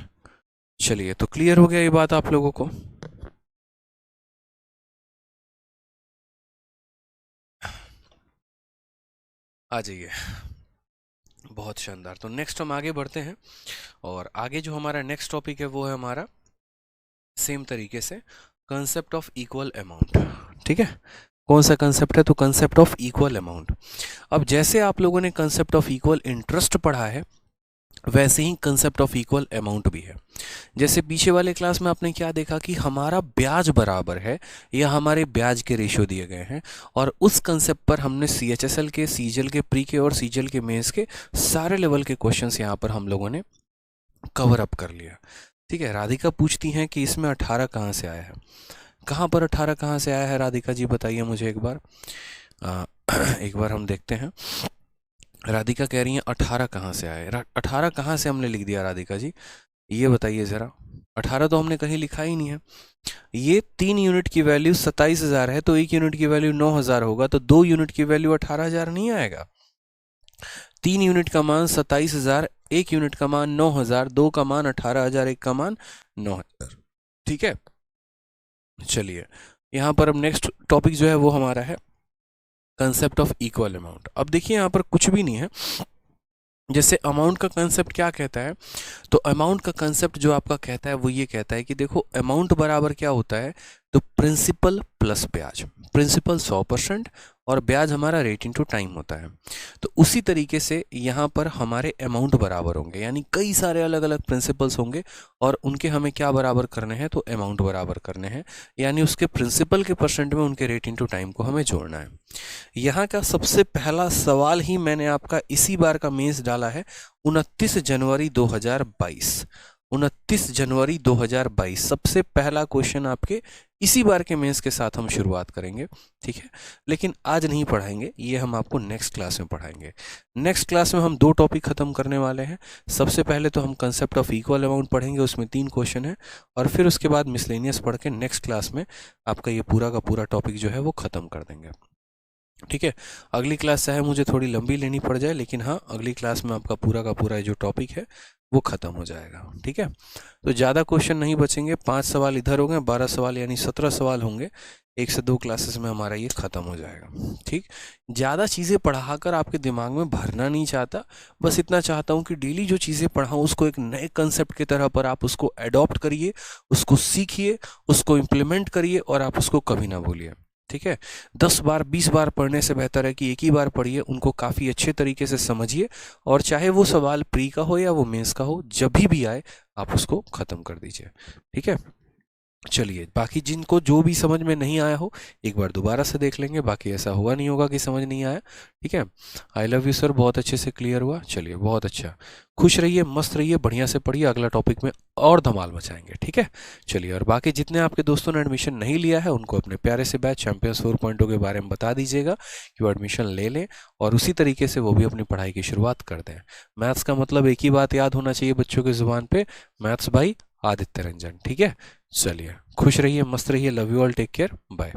चलिए तो क्लियर हो गया ये बात आप लोगों को। आ जाइए, बहुत शानदार। तो नेक्स्ट हम आगे बढ़ते हैं, और आगे जो हमारा नेक्स्ट टॉपिक है वो है हमारा सेम तरीके से कंसेप्ट ऑफ इक्वल अमाउंट। ठीक है, कौन सा कंसेप्ट है? तो कंसेप्ट ऑफ इक्वल अमाउंट। अब जैसे आप लोगों ने कंसेप्ट ऑफ इक्वल इंटरेस्ट पढ़ा है, वैसे ही कंसेप्ट ऑफ इक्वल अमाउंट भी है। जैसे पीछे वाले क्लास में आपने क्या देखा कि हमारा ब्याज बराबर है या हमारे ब्याज के रेशियो दिए गए हैं, और उस कंसेप्ट पर हमने CHSL के, सीजीएल के प्री के और सीजीएल के मेंस के सारे लेवल के क्वेश्चंस यहाँ पर हम लोगों ने कवर अप कर लिया। ठीक है, राधिका पूछती हैं कि इसमें 18 कहाँ से आया है? कहाँ पर 18 कहाँ से आया है राधिका जी, बताइए मुझे एक बार। एक बार हम देखते हैं। राधिका कह रही हैं 18 कहाँ से आया? 18 कहाँ से हमने लिख दिया राधिका जी, ये बताइए ज़रा। 18 तो हमने कहीं लिखा ही नहीं है। ये 3 यूनिट की वैल्यू 27,000 है, तो 1 यूनिट की वैल्यू 9,000 होगा, तो 2 यूनिट की वैल्यू 18,000 नहीं आएगा। 3 यूनिट का मान 27,000, 1 यूनिट का मान 9,000, 2 का मान 18,000, 1 का मान 9,000। ठीक है, चलिए यहाँ पर अब नेक्स्ट टॉपिक जो है वो हमारा है कंसेप्ट ऑफ इक्वल अमाउंट। अब देखिए यहाँ पर कुछ भी नहीं है। जैसे अमाउंट का कंसेप्ट क्या कहता है, तो अमाउंट का कंसेप्ट जो आपका कहता है वो ये कहता है कि देखो अमाउंट बराबर क्या होता है, तो प्रिंसिपल प्लस ब्याज। प्रिंसिपल 100% और ब्याज हमारा रेट इनटू टाइम होता है। तो उसी तरीके से यहाँ पर हमारे अमाउंट बराबर होंगे, यानी कई सारे अलग अलग प्रिंसिपल्स होंगे और उनके हमें क्या बराबर करने हैं, तो अमाउंट बराबर करने हैं, यानी उसके प्रिंसिपल के परसेंट में उनके रेट इनटू टाइम को हमें जोड़ना है। यहाँ का सबसे पहला सवाल ही मैंने आपका इसी बार का मेंस डाला है 29 जनवरी 2022। 29 जनवरी 2022 सबसे पहला क्वेश्चन आपके इसी बार के मेंस के साथ हम शुरुआत करेंगे। ठीक है, लेकिन आज नहीं पढ़ाएंगे, ये हम आपको नेक्स्ट क्लास में पढ़ाएंगे। नेक्स्ट क्लास में हम 2 टॉपिक खत्म करने वाले हैं। सबसे पहले तो हम कंसेप्ट ऑफ इक्वल अमाउंट पढ़ेंगे, उसमें 3 क्वेश्चन है, और फिर उसके बाद मिसलेनियस पढ़ के नेक्स्ट क्लास में आपका ये पूरा का पूरा टॉपिक जो है वो खत्म कर देंगे। ठीक है, अगली क्लास चाहे मुझे थोड़ी लंबी लेनी पड़ जाए, लेकिन हाँ अगली क्लास में आपका पूरा का पूरा जो टॉपिक है वो ख़त्म हो जाएगा। ठीक है, तो ज़्यादा क्वेश्चन नहीं बचेंगे, 5 सवाल इधर हो गए, 12 सवाल यानी 17 सवाल होंगे। 1 से 2 क्लासेस में हमारा ये ख़त्म हो जाएगा। ठीक, ज़्यादा चीज़ें पढ़ाकर आपके दिमाग में भरना नहीं चाहता, बस इतना चाहता हूँ कि डेली जो चीज़ें पढ़ाऊँ उसको एक नए कंसेप्ट की तरह पर आप उसको अडॉप्ट करिए, उसको सीखिए, उसको इम्प्लीमेंट करिए और आप उसको कभी ना भूलिए। ठीक है, 10 बार 20 बार पढ़ने से बेहतर है कि एक ही बार पढ़िए, उनको काफ़ी अच्छे तरीके से समझिए, और चाहे वो सवाल प्री का हो या वो मेंस का हो, जब भी आए आप उसको ख़त्म कर दीजिए। ठीक है, चलिए बाकी जिनको जो भी समझ में नहीं आया हो एक बार दोबारा से देख लेंगे, बाकी ऐसा हुआ नहीं होगा कि समझ नहीं आया। ठीक है, आई लव यू सर, बहुत अच्छे से क्लियर हुआ। चलिए बहुत अच्छा, खुश रहिए, मस्त रहिए, बढ़िया से पढ़िए, अगला टॉपिक में और धमाल मचाएंगे। ठीक है, चलिए, और बाकी जितने आपके दोस्तों ने एडमिशन नहीं लिया है उनको अपने प्यारे से बैच चैंपियंस 4.0 के बारे में बता दीजिएगा कि वो एडमिशन ले लें, और उसी तरीके से वो भी अपनी पढ़ाई की शुरुआत कर दें। मैथ्स का मतलब एक ही बात याद होना चाहिए बच्चों की ज़ुबान पे, मैथ्स बाई आदित्य रंजन। ठीक है, चलिए खुश रहिए, मस्त रहिए, love you all, take care, bye.